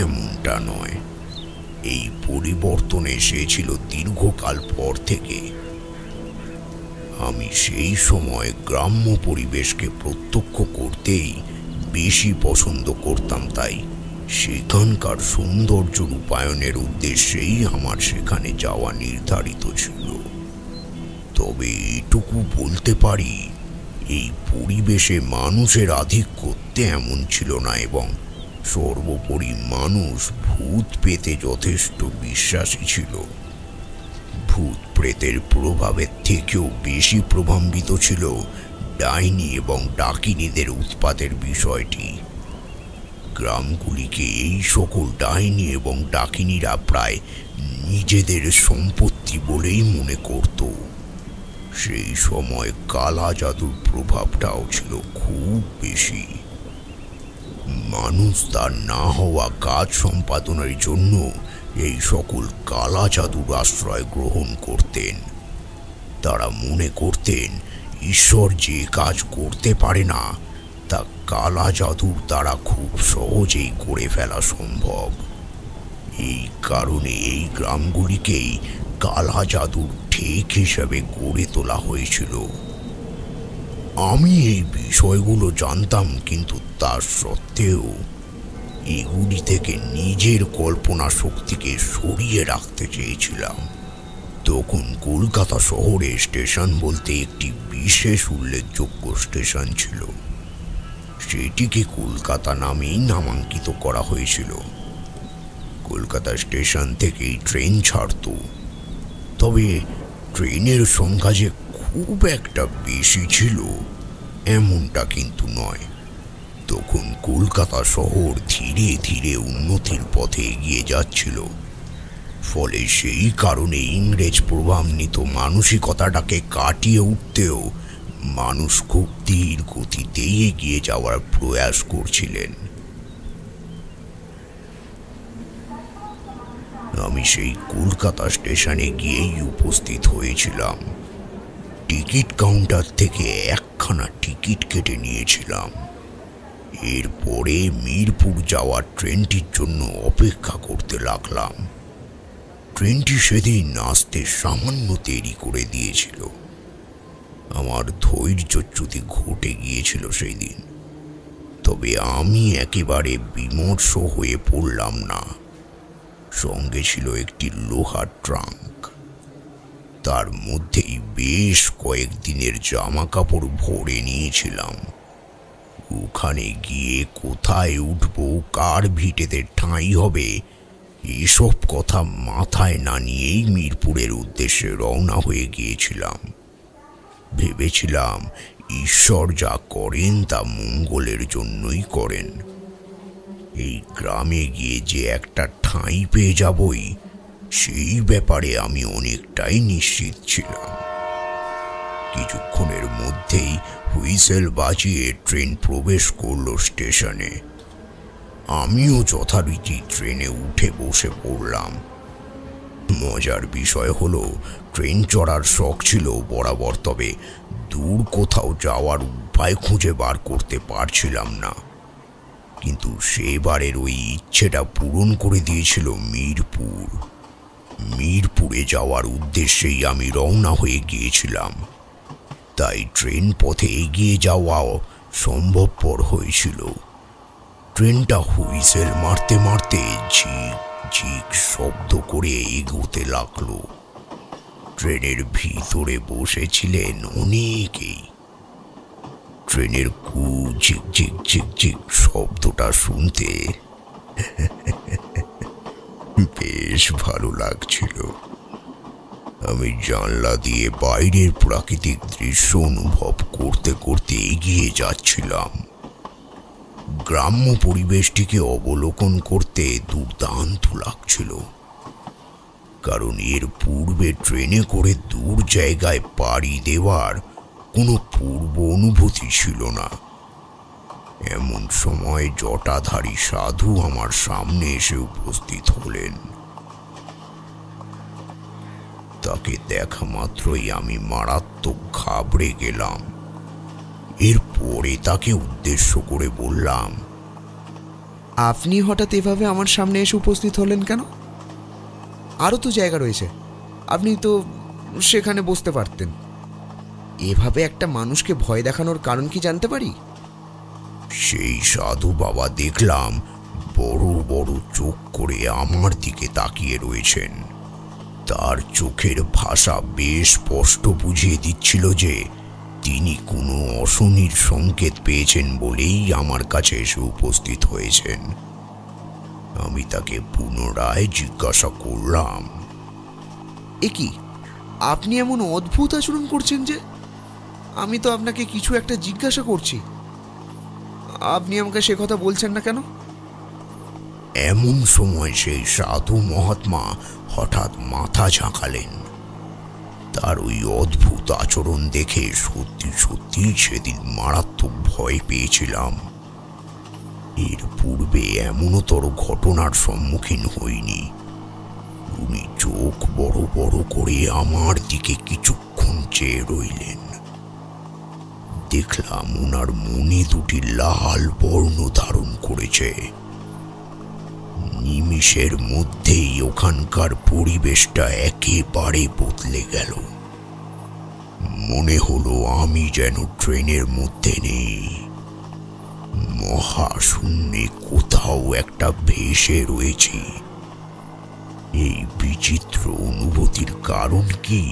এমনটা নয়। এই পরিবর্তন এসেছিল দীর্ঘকাল পর থেকে। আমি সেই সময় গ্রাম্য পরিবেশকে প্রত্যক্ষ করতেই বেশি পছন্দ করতাম, তাই সেখানকার সৌন্দর্য রূপায়ণের উদ্দেশ্যেই আমার সেখানে যাওয়া নির্ধারিত ছিল। তবে এটুকু বলতে পারি, এই পরিবেশে মানুষের আধিক্য তেমন ছিল না, এবং সর্বোপরি মানুষ ভূত পেতে যথেষ্ট বিশ্বাসী ছিল। ভূত প্রেতের প্রভাবের থেকেও বেশি প্রভাবিত ছিল ডাইনি এবং ডাকিনীদের উৎপাতের বিষয়টি। গ্রামগুলিকে এই সকল ডাইনি এবং ডাকিনীরা প্রায় নিজেদের সম্পত্তি বলেই মনে করত। সেই সময় কালা জাদুর প্রভাবটাও ছিল খুব বেশি। মানুষ তার না হওয়া কাজ সম্পাদনের জন্য এই সকল কালা জাদুর আশ্রয় গ্রহণ করতেন। তারা মনে করতেন ঈশ্বর যে কাজ করতে পারে না তা কালা জাদুর দ্বারা খুব সহজেই করে ফেলা সম্ভব। এই কারণে এই গ্রামগুলিকেই কালা জাদুর ঠেক হিসেবে গড়ে তোলা হয়েছিল। আমি এই বিষয়গুলো জানতাম, কিন্তু তার সত্ত্বেও এগুলি থেকে নিজের কল্পনা শক্তিকে সরিয়ে রাখতে চেয়েছিলাম। তখন কলকাতা শহরে স্টেশন বলতে একটি বিশেষ উল্লেখযোগ্য স্টেশন ছিল। সেটিকে কলকাতা নামেই নামাঙ্কিত করা হয়েছিল। কলকাতা স্টেশন থেকেই ট্রেন ছাড়ত, তবে ট্রেনের সংখ্যা যে খুব একটা বেশি ছিল এমনটা কিন্তু নয়। তখন কলকাতা শহর ধীরে ধীরে উন্নতির পথে এগিয়ে যাচ্ছিল, ফলে সেই কারণে ইংরেজ প্রভাবান্বিত মানসিকতাটাকে কাটিয়ে উঠতেও মানুষ খুব ধীর গতিতেই এগিয়ে যাওয়ার প্রয়াস করছিলেন। আমি সেই কলকাতা স্টেশনে গিয়েই উপস্থিত হয়েছিলাম। টিকিট কাউন্টার থেকে একখানা টিকিট কেটে নিয়েছিলাম। এরপরে মিরপুর যাওয়ার ট্রেনটির জন্য অপেক্ষা করতে লাগলাম। ট্রেনটি সেদিন আসতে সামান্য দেরি করে দিয়েছিল। আমার ধৈর্যচ্যুতি ঘটে গিয়েছিল সেই দিন, তবে আমি একেবারে বিমর্ষ হয়ে পড়লাম না। সঙ্গে ছিল একটি লোহার ট্রাঙ্ক, তার মধ্যেই বেশ কয়েকদিনের জামা কাপড় ভরে নিয়েছিলাম। ওখানে গিয়ে কোথায় উঠবো, কার ভিটেতে ঠাঁই হবে, এসব কথা মাথায় না নিয়েই মিরপুরের উদ্দেশ্যে রওনা হয়ে গিয়েছিলাম। ভেবেছিলাম ঈশ্বর যা করেন তা মঙ্গলের জন্যই করেন। এই গ্রামে গিয়ে যে একটা ঠাঁই পেয়ে যাবই, সেই ব্যাপারে আমি অনেকটাই নিশ্চিত ছিলাম। কিছুক্ষণের মধ্যেই হুইসেল বাজিয়ে ট্রেন প্রবেশ করল স্টেশনে। আমিও যথারীতি ট্রেনে উঠে বসে পড়লাম। মজার বিষয় হলো, ট্রেন চড়ার শখ ছিল বরাবর, তবে দূর কোথাও যাওয়ার উপায় খুঁজে বার করতে পারছিলাম না। কিন্তু সেবারের ওই ইচ্ছেটা পূরণ করে দিয়েছিল মিরপুর। মিরপুরে যাওয়ার উদ্দেশ্যেই আমি রওনা হয়ে গিয়েছিলাম, তাই ট্রেন পথে এগিয়ে যাওয়াও সম্ভবপর হয়েছিল। ট্রেনটা হুইসেল মারতে মারতে ঝিক ঝিক শব্দ করে এগোতে লাগলো। ট্রেনের ভিতরে বসেছিলেন অনেকেই। ট্রেনের কু ঝিক ঝিক ঝিক ঝিক শব্দটা শুনতে বেশ ভালো লাগছিল। আমি জানলা দিয়ে বাইরের প্রাকৃতিক দৃশ্য অনুভব করতে করতে এগিয়ে যাচ্ছিলাম। গ্রাম্য পরিবেশটিকে অবলোকন করতে দুর্দান্ত লাগছিল, কারণ এর পূর্বে ট্রেনে করে দূর জায়গায় পাড়ি দেওয়ার কোনো পূর্ব অনুভূতি ছিল না। এমন সময় জটাধারী সাধু আমার সামনে এসে উপস্থিত হলেন। তাকে দেখা মাত্রই আমি মারাত্মক ঘাবড়ে গেলাম। এরপরে তাকে উদ্দেশ্য করে বললাম, আপনি হঠাৎ এভাবে আমার সামনে এসে উপস্থিত হলেন কেন? আরও তো জায়গা রয়েছে, আপনি তো সেখানে বসতে পারতেন। এভাবে একটা মানুষকে ভয় দেখানোর কারণ কি জানতে পারি? সেই সাধু বাবা দেখলাম বড় বড় চোখ করে আমার দিকে তাকিয়ে রয়েছেন। তার চোখের ভাষা বেশ স্পষ্ট বুঝিয়ে দিচ্ছিল যে তিনি কোনো অশনির সংকেত পেয়েছেন বলেই আমার কাছে এসে উপস্থিত হয়েছেন। আমি তাকে পুনরায় জিজ্ঞাসা করলাম, এ কি, আপনি এমন অদ্ভুত আচরণ করছেন যে? আমি তো আপনাকে কিছু একটা জিজ্ঞাসা করছি, আপনি আমাকে সে কথা বলছেন না কেন? এমন সময় সেই সাধু মহাত্মা হঠাৎ মাথা ঝাঁকালেন। তার ওই অদ্ভুত আচরণ দেখে সত্যি সত্যি সেদিন মারাত্মক ভয় পেয়েছিলাম। এর পূর্বে এমনতর ঘটনার সম্মুখীন হইনি। উনি চোখ বড় বড় করে আমার দিকে কিছুক্ষণ চেয়ে রইলেন। দেখলাম ওনার মনে দুটি লাল বর্ণ ধারণ করেছে। নিমিষের মধ্যেই ওখানকার পরিবেশটা একেবারে বদলে গেল। মনে হলো আমি যেন ট্রেনের মধ্যে নেই, মহাশূন্যে কোথাও একটা ভেসে রয়েছি। এই বিচিত্র অনুভূতির কারণ কি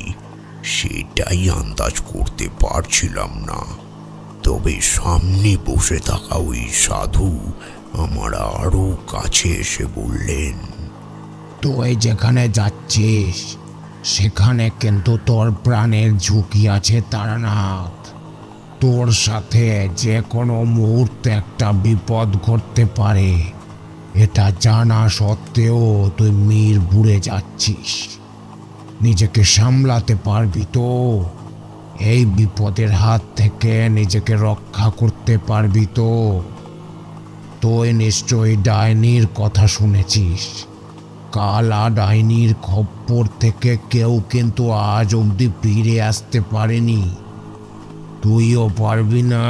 সেটাই আন্দাজ করতে পারছিলাম না। তবে সামনে বসে থাকা ওই সাধু আমার আরো কাছে এসে বললেন, তুই যেখানে যাচ্ছিস সেখানে কিন্তু তোর প্রাণের ঝুঁকি আছে তারানাথ। তোর সাথে যে কোনো মুহূর্তে একটা বিপদ ঘটতে পারে। এটা জানা সত্ত্বেও তুই মিরপুরে যাচ্ছিস। নিজেকে সামলাতে পারবি তো? এই বিপদের হাত থেকে নিজেকে রক্ষা করতে পারবি তো? তুই নিশ্চয়ই ডাইনির কথা শুনেছিস। কালা ডাইনির খপ্পর থেকে কেউ কিন্তু আজ অবধি ফিরে আসতে পারেনি। তুইও পারবি না।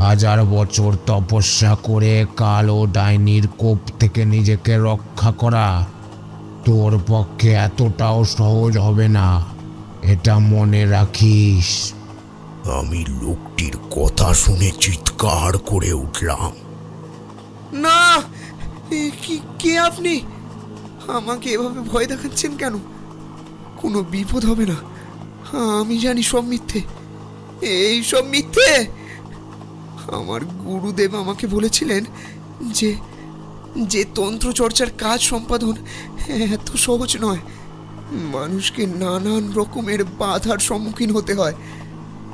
1000 বছর তপস্যা করে কালো ডাইনির কোপ থেকে নিজেকে রক্ষা করা তোর পক্ষে এতটাও সহজ হবে না, এটা মনে রাখিস। আমি লোকটির কথা শুনে চিৎকার করে উঠলাম, না, কে আপনি? আমাকে এভাবে ভয় দেখাচ্ছেন কেন? কোনো বিপদ হবে না, আমি জানি সব মিথ্যে, এই সব মিথ্যে। আমার গুরুদেব আমাকে বলেছিলেন যে যে তন্ত্র চর্চার কাজ সম্পাদন এত সহজ নয়। মানুষকে নানান রকমের বাধার সম্মুখীন হতে হয়।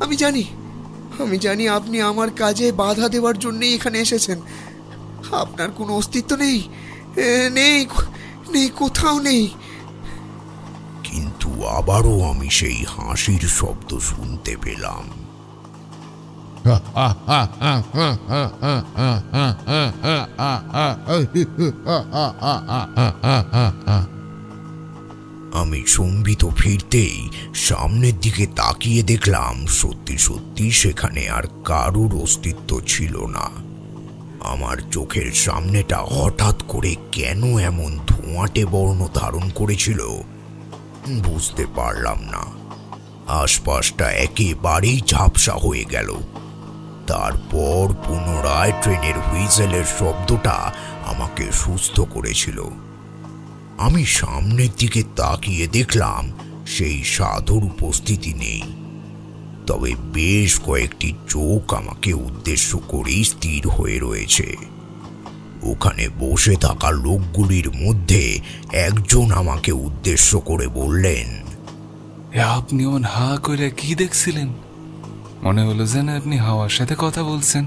আমি জানি আপনি আমার কাজে বাধা দেওয়ার জন্যই এখানে এসেছেন। আপনার কোনো অস্তিত্ব নেই, নেই, কোথাও নেই। কিন্তু আবারও আমি সেই হাসির শব্দ শুনতে পেলাম। আমি সম্বিত ফিরতেই সামনের দিকে তাকিয়ে দেখলাম সত্যি সত্যি সেখানে আর কারুর অস্তিত্ব ছিল না। আমার চোখের সামনেটা হঠাৎ করে কেন এমন ধোঁয়াটে বর্ণ ধারণ করেছিল বুঝতে পারলাম না। আশপাশটা একেবারেই ঝাপসা হয়ে গেল। তারপর পুনরায় ট্রেনের হুইসেলের শব্দটা আমাকে সুস্থ করেছিল। আমি সামনের দিকে তাকিয়ে দেখলাম সেই সাধুর উপস্থিতি নেই। তবে বেশ কয়েকটি চোখ আমাকে উদ্দেশ্য করেই স্থির হয়ে রয়েছে। ওখানে বসে থাকা লোকগুলির মধ্যে একজন আমাকে উদ্দেশ্য করে বললেন, আপনি ওন হা করে কি দেখছিলেন? মনে হলো যেন আপনি হাওয়ার সাথে কথা বলছেন,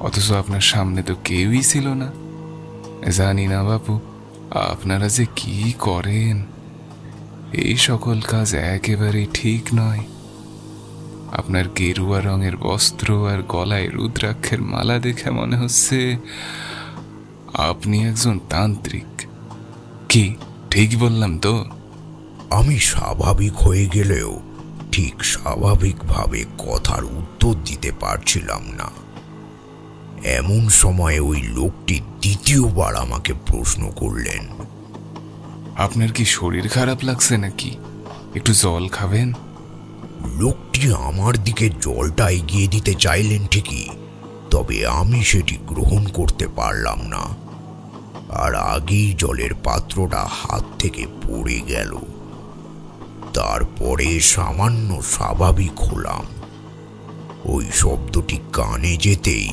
অথচ আপনার সামনে তো কেউই ছিল না। জানি না বাপু, আপনারা যে কি করেন, এই সকল কাজ একেবারেই ঠিক নয়। আপনার গেরুয়া রঙের বস্ত্র আর গলায় রুদ্রাক্ষের মালা দেখে মনে হচ্ছে আপনি একজন তান্ত্রিক। কি ঠিক বললাম তো? আমি স্বাভাবিক হয়ে গেলেও ঠিক স্বাভাবিকভাবে কথার উত্তর দিতে পারছিলাম না। এমন সময় ওই লোকটি দ্বিতীয়বার আমাকে প্রশ্ন করলেন, আপনার কি শরীর খারাপ লাগছে নাকি? একটু জল খাবেন? লোকটি আমার দিকে জলটা এগিয়ে দিতে চাইলেন ঠিকই, তবে আমি সেটি গ্রহণ করতে পারলাম না, আর আগেই জলের পাত্রটা হাত থেকে পড়ে গেল। তারপরে সামান্য স্বাভাবিক হলাম। ওই শব্দটি কানে যেতেই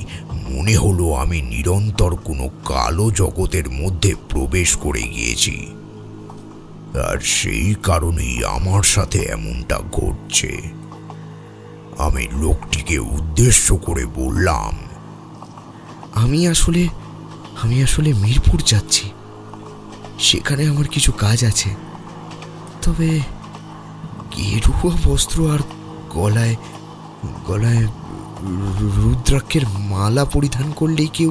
মনে হলো আমি নিরন্তর কোনো কালো জগতের মধ্যে প্রবেশ করে গিয়েছি, আর সেই কারণেই আমার সাথে এমনটা ঘটছে। আমি লোকটিকে উদ্দেশ্য করে বললাম, আমি আসলে মিরপুর যাচ্ছি, সেখানে আমার কিছু কাজ আছে। তবে গেরুয়া বস্ত্র আর গলায় গলায় রুদ্রাক্ষের মালা পরিধান করলেই কেউ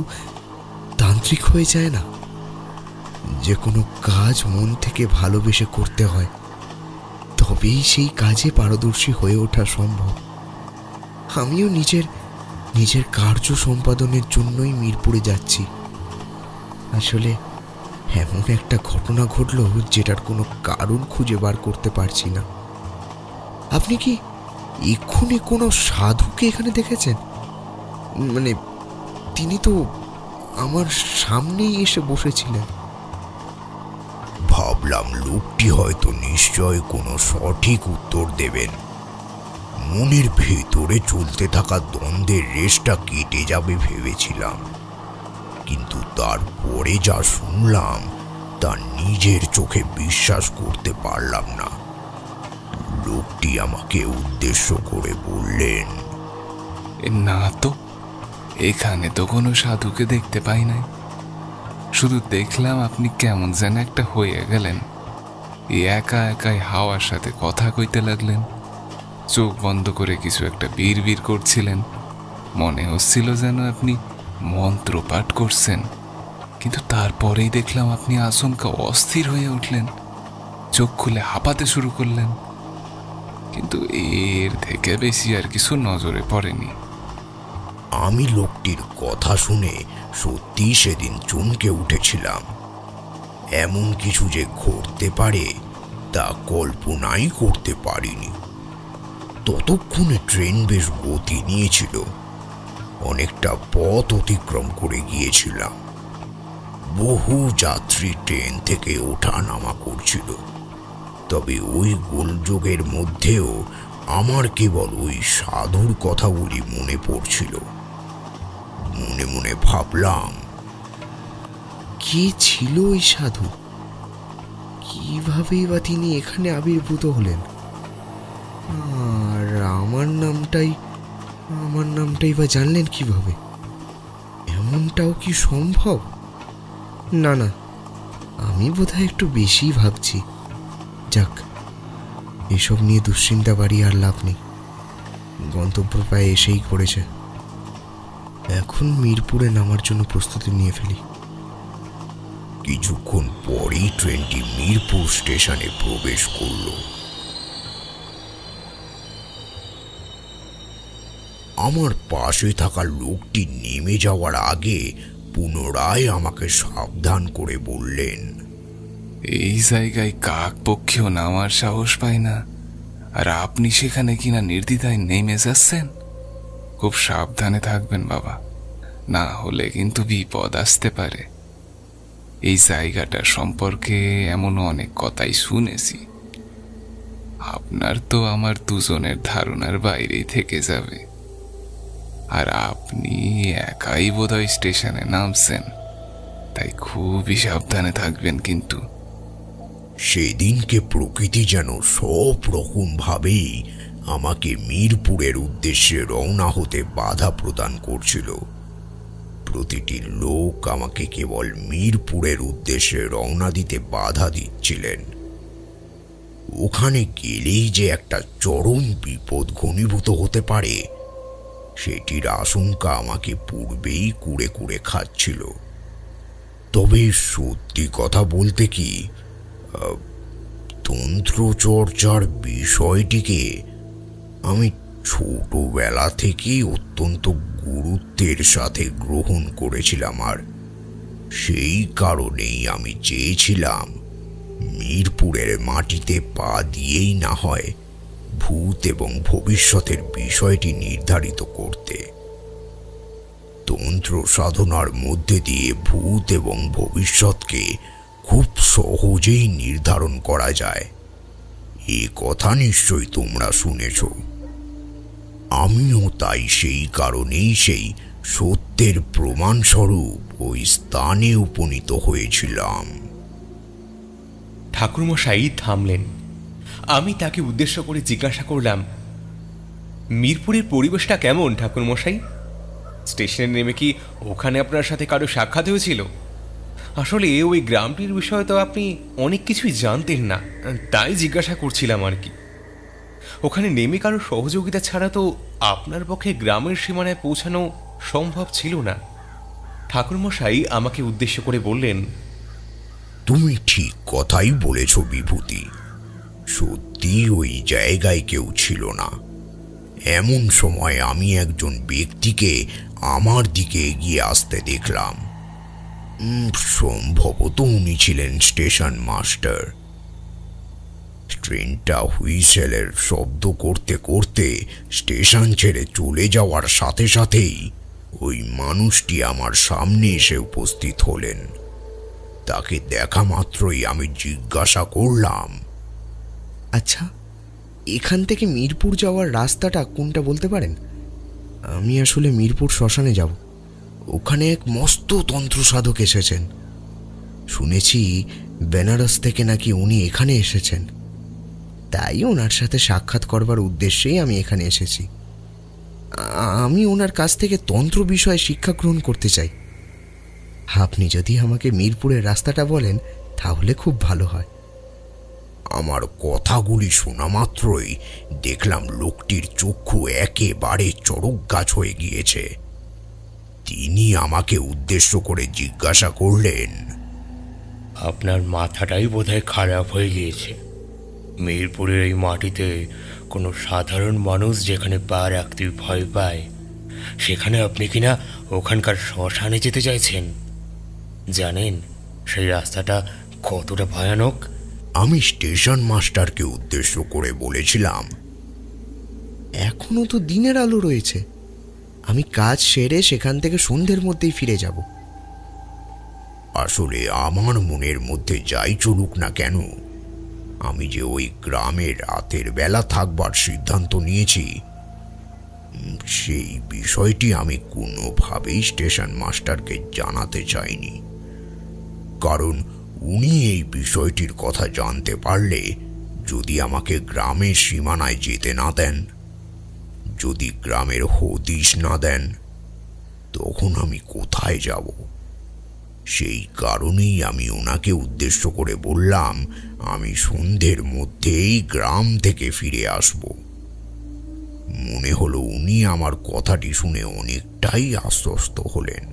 তান্ত্রিক হয়ে যায় না। যে কোনো কাজ মন থেকে ভালোবেসে করতে হয়, তবেই সেই কাজে পারদর্শী হয়ে ওঠা সম্ভব। আমিও নিজের কার্য সম্পাদনের জন্যই মিরপুরে যাচ্ছি। আসলে এমন একটা ঘটনা ঘটল যেটার কোনো কারণ খুঁজে বার করতে পারছি না। আপনি কি এক্ষুনি কোনো সাধুকে এখানে দেখেছেন? মানে তিনি তো আমার সামনেই এসে বসেছিলেন। ভাবলাম লোকটি হয়তো নিশ্চয় কোনো সঠিক উত্তর দেবেন। মনের ভেতরে চলতে থাকা দ্বন্দ্বের রেশটা কেটে যাবে ভেবেছিলাম, কিন্তু তারপরে যা শুনলাম তা নিজের চোখে বিশ্বাস করতে পারলাম না। লোকটি আমাকে উদ্দেশ্য করে বললেন, না তো, এখানে তো কোনো সাধুকে দেখতে পাই নাই। শুধু দেখলাম আপনি কেমন যেন একটা হয়ে গেলেন। একা একাই হাওয়ার সাথে কথা কইতে লাগলেন, চোখ বন্ধ করে কিছু একটা বিড়বিড় করছিলেন। মনে হচ্ছিল যেন আপনি মন্ত্র পাঠ করছেন, কিন্তু তারপরেই দেখলাম আপনি আচমকা অস্থির হয়ে উঠলেন, চোখ খুলে হাঁপাতে শুরু করলেন। কিন্তু এর থেকে বেশি আর কিছু নজরে পড়েনি। আমি লোকটির কথা শুনে সত্যি সেদিন চমকে উঠেছিলাম। এমন কিছু যে ঘটতে পারে তা কল্পনাই করতে পারিনি। ততক্ষণে ট্রেন বেশ গতি নিয়েছিল, অনেকটা পথ অতিক্রম করে গিয়েছিলাম। বহু যাত্রী ট্রেন থেকে ওঠা নামা করছিল, তবে ওই গোলযোগের মধ্যেও আমার কেবল ওই সাধুর কথাগুলি মনে পড়ছিল। মনে মনে ভাবলাম, কে ছিল ওই সাধু? কিভাবেই বা তিনি এখানে আবির্ভূত হলেন? আর আমার নামটাই বা জানলেন কিভাবে? এমনটাও কি সম্ভব? না, আমি বোধহয় একটু বেশি ভাবছি। যাক, এসব নিয়ে দুশ্চিন্তা বাড়ি আর লাভ নেই। গন্তব্য প্রায় এসেই পড়েছে। এখন মিরপুরে নামার জন্য প্রস্তুতি নিয়ে ফেলি। কিছুক্ষণ পরেই ট্রেনটি মিরপুর স্টেশনে প্রবেশ করল। আমার পাশে থাকা লোকটি নেমে যাওয়ার আগে পুনরায় আমাকে সাবধান করে বললেন, এই জায়গায় কাক পক্ষেও নামার সাহস পায় না, আর আপনি সেখানে কিনা নির্দ্বিধায় নেমে যাচ্ছেন। খুব সাবধানে থাকবেন বাবা, না হলে কিন্তু বিপদ আসতে পারে। এই জায়গাটা সম্পর্কে এমন অনেক কথাই শুনেছি, আপনার তো আমার দুজনের ধারণার বাইরেই থেকে যাবে। আর আপনি একাই বোধহয় স্টেশনে নামছেন, তাই খুবই সাবধানে থাকবেন। কিন্তু সেদিনকে প্রকৃতি যেন সব রকম ভাবেই আমাকে মিরপুরের উদ্দেশ্যে রওনা হতে বাধা প্রদান করছিল। প্রতিটি লোক আমাকে কেবল মিরপুরের উদ্দেশ্যে রওনা দিতে বাধা দিচ্ছিলেন। ওখানে গেলেই যে একটা চরম বিপদ ঘনীভূত হতে পারে সেটির আশঙ্কা আমাকে পূর্বেই কুড়ে কুড়ে খাচ্ছিল। তবে সত্যি কথা বলতে কি, তন্ত্রচর্চার বিষয়টিকে আমি ছোটবেলা থেকেই অত্যন্ত গুরুত্বের সাথে গ্রহণ করেছিলাম। আর সেই কারণেই আমি চেয়েছিলাম মিরপুরের মাটিতে পা দিয়েই না হয় ভূত এবং ভবিষ্যতের বিষয়টি নির্ধারিত করতে। তন্ত্র সাধনার মধ্যে দিয়ে ভূত এবং ভবিষ্যৎকে খুব সহজেই নির্ধারণ করা যায়, এ কথা নিশ্চয়ই তোমরা শুনেছ। আমিও তাই সেই কারণেই সেই সত্যের প্রমাণস্বরূপ ওই স্থানে উপনীত হয়েছিলাম। ঠাকুরমশাই থামলেন। আমি তাকে উদ্দেশ্য করে জিজ্ঞাসা করলাম, মিরপুরের পরিবেশটা কেমন ঠাকুরমশাই? স্টেশনে নেমে কি ওখানে আপনার সাথে কারো সাক্ষাৎ হয়েছিল? আসলে ওই গ্রামটির বিষয়ে তো আপনি অনেক কিছুই জানতেন না, তাই জিজ্ঞাসা করছিলাম আর কি। ওখানে নেমে কারো সহযোগিতা ছাড়া তো আপনার পক্ষে গ্রামের সীমানায় পৌঁছানো সম্ভব ছিল না। ঠাকুরমশাই আমাকে উদ্দেশ্য করে বললেন, তুমি ঠিক কথাই বলেছ বিভূতি। সত্যি ওই জায়গায় কেউ ছিল না। এমন সময় আমি একজন ব্যক্তিকে আমার দিকে এগিয়ে আসতে দেখলাম। সম্ভবত উনি ছিলেন স্টেশন মাস্টার। ট্রেনটা হুইসেলের শব্দ করতে করতে স্টেশন ছেড়ে চলে যাওয়ার সাথে সাথেই ওই মানুষটি আমার সামনে এসে উপস্থিত হলেন। তাকে দেখা মাত্রই আমি জিজ্ঞাসা করলাম, আচ্ছা, এখান থেকে মিরপুর যাওয়ার রাস্তাটা কোনটা বলতে পারেন? আমি আসলে মিরপুর শ্মশানে যাব। ওখানে এক মস্ত তন্ত্র সাধক এসেছেন। শুনেছি বেনারস থেকে নাকি উনি এখানে এসেছেন। তাই ওনার সাথে সাক্ষাৎ করবার উদ্দেশ্যেই আমি এখানে এসেছি। আমি ওনার কাছ থেকে তন্ত্র বিষয়ে শিক্ষা গ্রহণ করতে চাই। আপনি যদি আমাকে মিরপুরের রাস্তাটা বলেন তাহলে খুব ভালো হয়। আমার কথাগুলি শোনা মাত্রই দেখলাম লোকটির চক্ষু একেবারে চড়ক গাছ হয়ে গিয়েছে। তিনি আমাকে উদ্দেশ্য করে জিজ্ঞাসা করলেন, আপনার মাথাটাই বোধহয় খারাপ হয়ে গিয়েছে। মিরপুরের এই মাটিতে কোনো সাধারণ মানুষ যেখানে পা রাখতে ভয় পায়, সেখানে আপনি কিনা ওখানকার শ্মশানে যেতে চাইছেন? জানেন সেই রাস্তাটা কতটা ভয়ানক? আমি স্টেশন মাস্টারকে উদ্দেশ্য করে বলেছিলাম, এখনো তো দিনের আলো রয়েছে। আমি কাজ সেরে সেখান থেকে সন্ধ্যের মধ্যেই ফিরে যাব। আসলে আমার মনের মধ্যে যাই চলুক না কেন, আমি যে ওই গ্রামে রাতের বেলা থাকবার সিদ্ধান্ত নিয়েছি, সেই বিষয়টি আমি কোনোভাবেই স্টেশন মাস্টারকে জানাতে চাইনি। কারণ উনি এই বিষয়টির কথা জানতে পারলে যদি আমাকে গ্রামের সীমানায় যেতে না দেন, যদি গ্রামের হদিশ না দেন, তখন আমি কোথায় যাব? সেই কারণেই আমি ওনাকে উদ্দেশ্য করে বললাম আমি সন্ধ্যের মধ্যেই গ্রাম থেকে ফিরে আসব। মনে হলো উনি আমার কথাটি শুনে অনেকটাই আশ্বস্ত হলেন।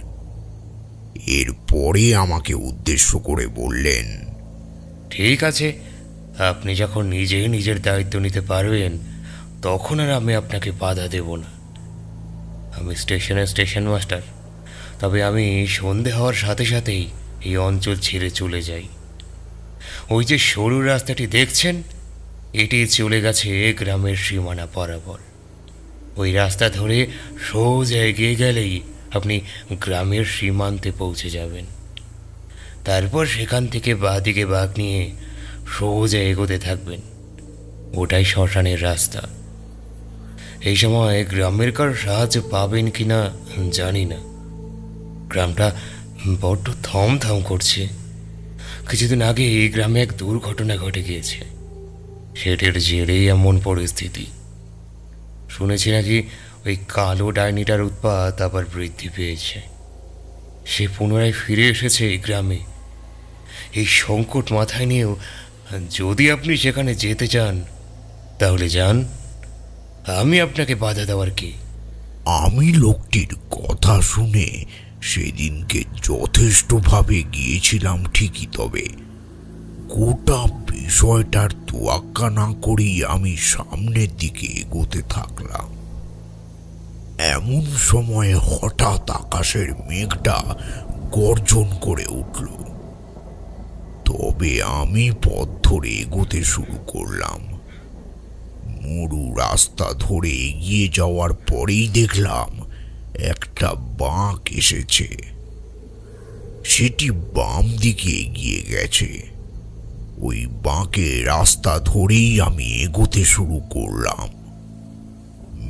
এরপরে আমাকে উদ্দেশ্য করে বললেন, ঠিক আছে, আপনি যখন নিজেই নিজের দায়িত্ব নিতে পারবেন তখন আর আমি আপনাকে বাধা দেব না। আমি স্টেশন মাস্টার, তবে আমি সন্ধে হওয়ার সাথে সাথেই এই অঞ্চল ছেড়ে চলে যাই। ওই যে সরু রাস্তাটি দেখছেন, এটি চলে গেছে গ্রামের সীমানা বরাবর। ওই রাস্তা ধরে সোজা এগিয়ে গেলেই আপনি গ্রামের সীমান্তে পৌঁছে যাবেন। তারপর সেখান থেকে বাঁ দিকে বাঁক নিয়ে সোজা এগোতে থাকবেন। ওটাই শ্মশানের রাস্তা। এই সময় গ্রামের কার সাহায্য পাবেন কিনা জানি না। গ্রামটা বড্ড থমথম করছে। কিছুদিন আগে এই গ্রামে এক দুর্ঘটনা ঘটে গিয়েছে, সেটার জেরেই এমন পরিস্থিতি। শুনেছি নাকি ওই কালো ডাইনিটার উৎপাত আবার বৃদ্ধি পেয়েছে। সে পুনরায় ফিরে এসেছে এই গ্রামে। এই সংকট মাথায় নিয়েও যদি আপনি সেখানে যেতে চান তাহলে যান, আমি আপনাকে বাধা দেওয়ার কি? আমি লোকটির কথা শুনে সেদিনকে যথেষ্টভাবে গিয়েছিলাম ঠিকই, তবে গোটা বিষয়টার তোয়াক্কা না করেই আমি সামনের দিকে এগোতে থাকলাম। এমন সময় হঠাৎ আকাশের মেঘটা গর্জন করে উঠল। তবে আমি পথ ধরে এগোতে শুরু করলাম। মরু রাস্তা ধরে এগিয়ে যাওয়ার পরেই দেখলাম একটা বাঁক এসেছে। সেটি বাম দিকে এগিয়ে গেছে। ওই বাঁকে রাস্তা ধরেই আমি এগোতে শুরু করলাম।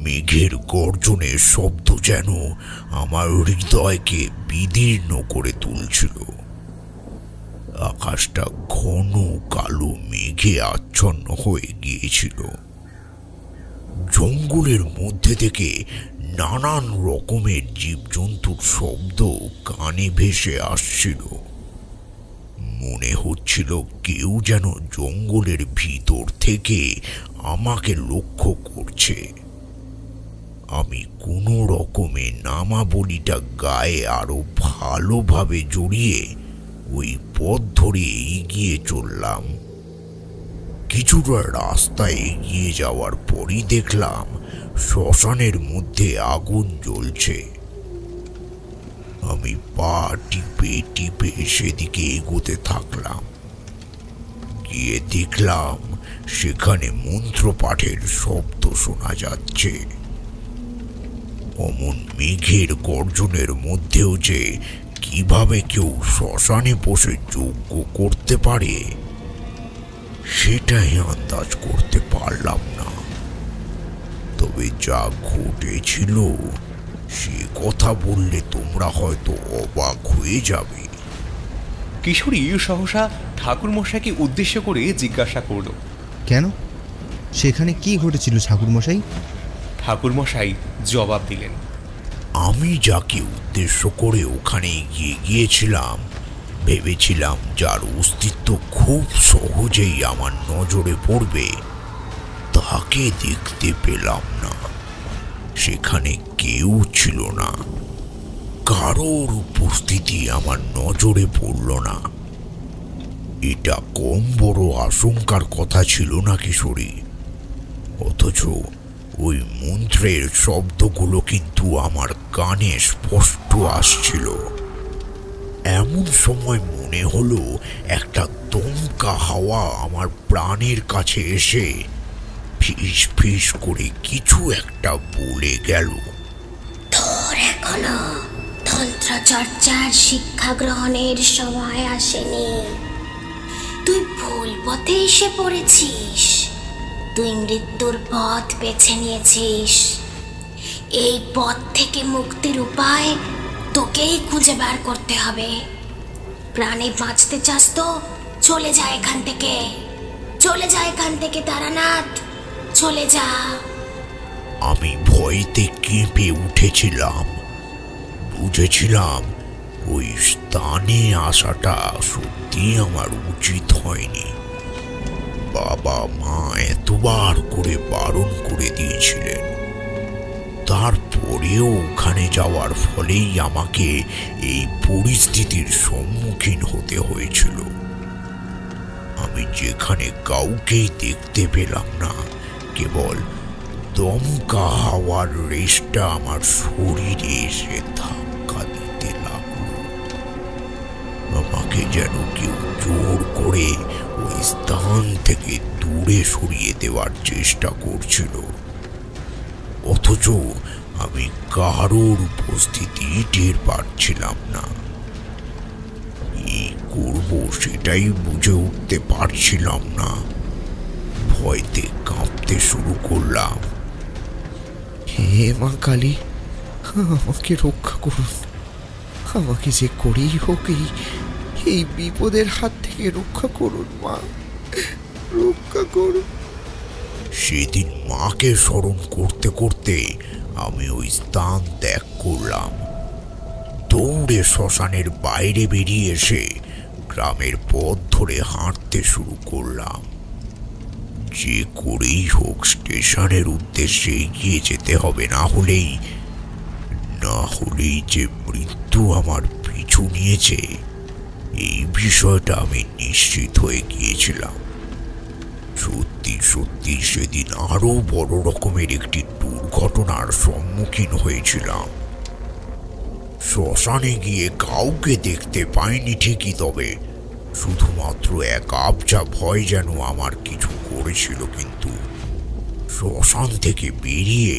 মেঘের গর্জনের শব্দ যেন আমার হৃদয়কে বিদীর্ণ করে তুলছিল। আকাশটা ঘন কালো মেঘে আচ্ছন্ন হয়ে গিয়েছিল। জঙ্গলের মধ্যে থেকে নানান রকমের জীবজন্তুর শব্দ কানে ভেসে আসছিল। মনে হচ্ছিল কেউ যেন জঙ্গলের ভিতর থেকে আমাকে লক্ষ্য করছে। আমি কোনো রকমে নামাবলিটা গায়ে আরো ভালোভাবে জড়িয়ে ওই পথ ধরে এগিয়ে চললাম। কিছুটা রাস্তায় এগিয়ে যাওয়ার পরই দেখলাম শ্মশানের মধ্যে আগুন জ্বলছে। আমি পা টিপে টিপে সেদিকে এগোতে থাকলাম। গিয়ে দেখলাম সেখানে মন্ত্রপাঠের শব্দ শোনা যাচ্ছে। অমন মেঘের গর্জনের মধ্যেও যে কিভাবে কেউ শ্মশানে বসে যজ্ঞ করতে পারে সেটাই আন্দাজ করতে পারলাম না। তবে যা ঘটেছিল সে কথা বললে তোমরা হয়তো অবাক হয়ে যাবে। কিশোরী সহসা ঠাকুরমশাইকে উদ্দেশ্য করে জিজ্ঞাসা করল, কেন, সেখানে কি ঘটেছিল ঠাকুরমশাই? ঠাকুরমশাই জবাব দিলেন, আমি যাকে উদ্দেশ্য করে ওখানে গিয়েছিলাম ভেবেছিলাম যার অস্তিত্ব খুব সহজেই আমার নজরে পড়বে, তাকে দেখতে পেলাম না। সেখানে কেউ ছিল না, কারোর উপস্থিতি আমার নজরে পড়ল না। এটা কম বড় আশঙ্কার কথা ছিল না কিশোরী। অথচ ওই মন্ত্রের শব্দগুলো কিন্তু আমার কানে স্পষ্ট আসছিল। এমন সময় মনে হলো একটা দমকা হাওয়া আমার প্রাণের কাছে এসে ফিস ফিস করে কিছু একটা বলে গেল। তোর এখনো তন্ত্র চর্চার শিক্ষা গ্রহণের সময় আসেনি। তুই ভুল পথে এসে পড়েছিস। তুই মৃত্যুর পথ বেছে নিয়েছিস। এই পথ থেকে মুক্তির উপায় তোকেই খুঁজে বার করতে হবে। প্রাণে বাঁচতে চাস তো চলে যা এখান থেকে, চলে যা এখান থেকে তারানাথ, চলে যা। আমি ভয়তে কেঁপে উঠেছিলাম। বুঝেছিলাম ওই স্থানে আসাটা সত্যি আমার উচিত হয়নি। বাবা মা এতবার করে বারণ করে দিয়েছিলেন, তারপরেও ওখানে যাওয়ার ফলেই আমাকে এই পরিস্থিতির সম্মুখীন হতে হয়েছিল। আমি যেখানে কাউকেই দেখতে পেলাম না, কেবল দমকা হাওয়ার রেশটা আমার শরীরে এসে ধাক্কা দিতে লাগলো। আমাকে যেন কেউ জোর করে ওই স্থান থেকে দূরে সরিয়ে দেওয়ার চেষ্টা করছিল। অথচ আমি কারোর উপস্থিতি টের পাচ্ছিলাম না। কি করব সেটাই বুঝে উঠতে পারছিলাম না। ভয়তে কাঁপতে শুরু করলাম। হে মা কালী, আমাকে রক্ষা করুন। আমাকে যে করেই হোক এই বিপদের হাত থেকে রক্ষা করুন মা, রক্ষা করুন। সেদিন মাকে স্মরণ করতে করতে আমি ওই স্থান ত্যাগ করলাম। দৌড়ে শ্মশানের বাইরে বেরিয়ে এসে গ্রামের পথ ধরে হাঁটতে শুরু করলাম। যে করেই হোক স্টেশনের উদ্দেশ্যে এগিয়ে যেতে হবে, না হলেই যে মৃত্যু আমার পিছু নিয়েছে এই বিষয়টা আমি নিশ্চিত হয়ে গিয়েছিলাম। সত্যি সত্যি সেদিন আরো বড় রকমের একটি দুর্ঘটনার সম্মুখীন হয়েছিলাম। শ্মশানে গিয়ে কাউকে দেখতে পাইনি ঠিকই, তবে শুধুমাত্র এক আবজা ভয় যেন আমার কিছু করেছিল। কিন্তু শ্মশান থেকে বেরিয়ে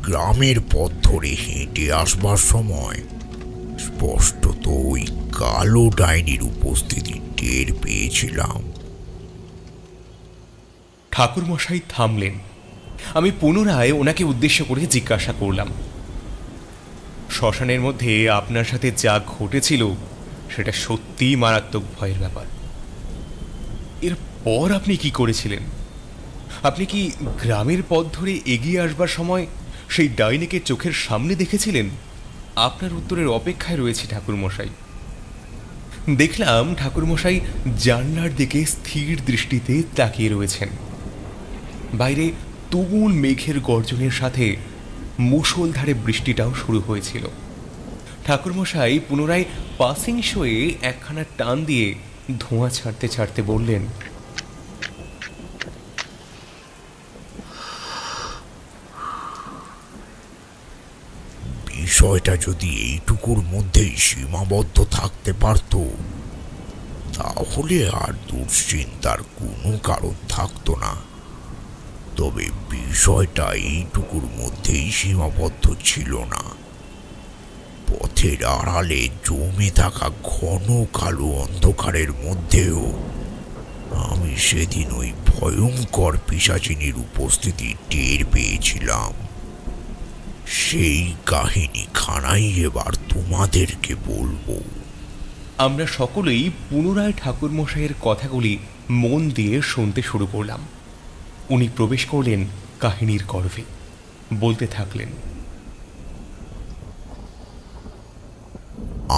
গ্রামের পথ ধরে হেঁটে আসবার সময় স্পষ্টত ওই কালো ডাইনির উপস্থিতি টের পেয়েছিলাম। ঠাকুরমশাই থামলেন। আমি পুনরায় ওনাকে উদ্দেশ্য করে জিজ্ঞাসা করলাম, শ্মশানের মধ্যে আপনার সাথে যা ঘটেছিল সেটা সত্যিই মারাত্মক ভয়ের ব্যাপার। এরপর আপনি কি করেছিলেন? আপনি কি গ্রামের পথ ধরে এগিয়ে আসবার সময় সেই ডাইনিকে চোখের সামনে দেখেছিলেন? আপনার উত্তরের অপেক্ষায় রয়েছে ঠাকুরমশাই। দেখলাম ঠাকুরমশাই জানলার দিকে স্থির দৃষ্টিতে তাকিয়ে রয়েছেন। বাইরে তুমুল মেঘের গর্জনের সাথে মুষলধারে বৃষ্টিটাও শুরু হয়েছিল। ঠাকুরমশাই পুনরায় পাসিং শোয়ে একখানা টান দিয়ে ধোঁয়া ছাড়তে ছাড়তে বললেন, বিষয়টা যদি এইটুকুর মধ্যেই সীমাবদ্ধ থাকতে পারত তাহলে আর দুশ্চিন্তার কোনো কারণ থাকতো না। তবে বিষয়টা এইটুকুর মধ্যেই সীমাবদ্ধ ছিল না। পথের আড়ালে জমে থাকা ঘন কালো অন্ধকারের মধ্যেও আমি সেদিন ওই ভয়ঙ্কর পিশাচিনীর উপস্থিতি টের পেয়েছিলাম। সেই কাহিনী খানাই এবার তোমাদেরকে বলবো। আমরা সকলেই পুনরায় ঠাকুরমশাইয়ের কথাগুলি মন দিয়ে শুনতে শুরু করলাম। উনি প্রবেশ করলেন কাহিনীর গর্ভে, বলতে থাকলেন,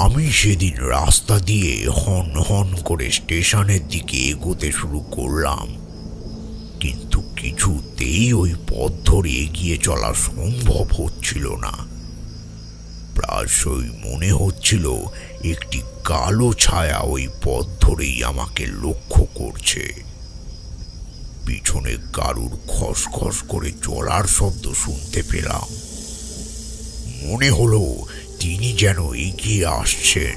আমি সেদিন রাস্তা দিয়ে হন হন করে স্টেশনের দিকে এগোতে শুরু করলাম, কিন্তু কিছুতেই ওই পথ ধরে এগিয়ে চলা সম্ভব হচ্ছিল না। প্রায়শই মনে হচ্ছিল একটি কালো ছায়া ওই পথ ধরেই আমাকে লক্ষ্য করছে। পিছনে কারুর খসখস করে চলার শব্দ শুনতে পেলাম। মনে হলো তিনি যেন এগিয়ে আসছেন।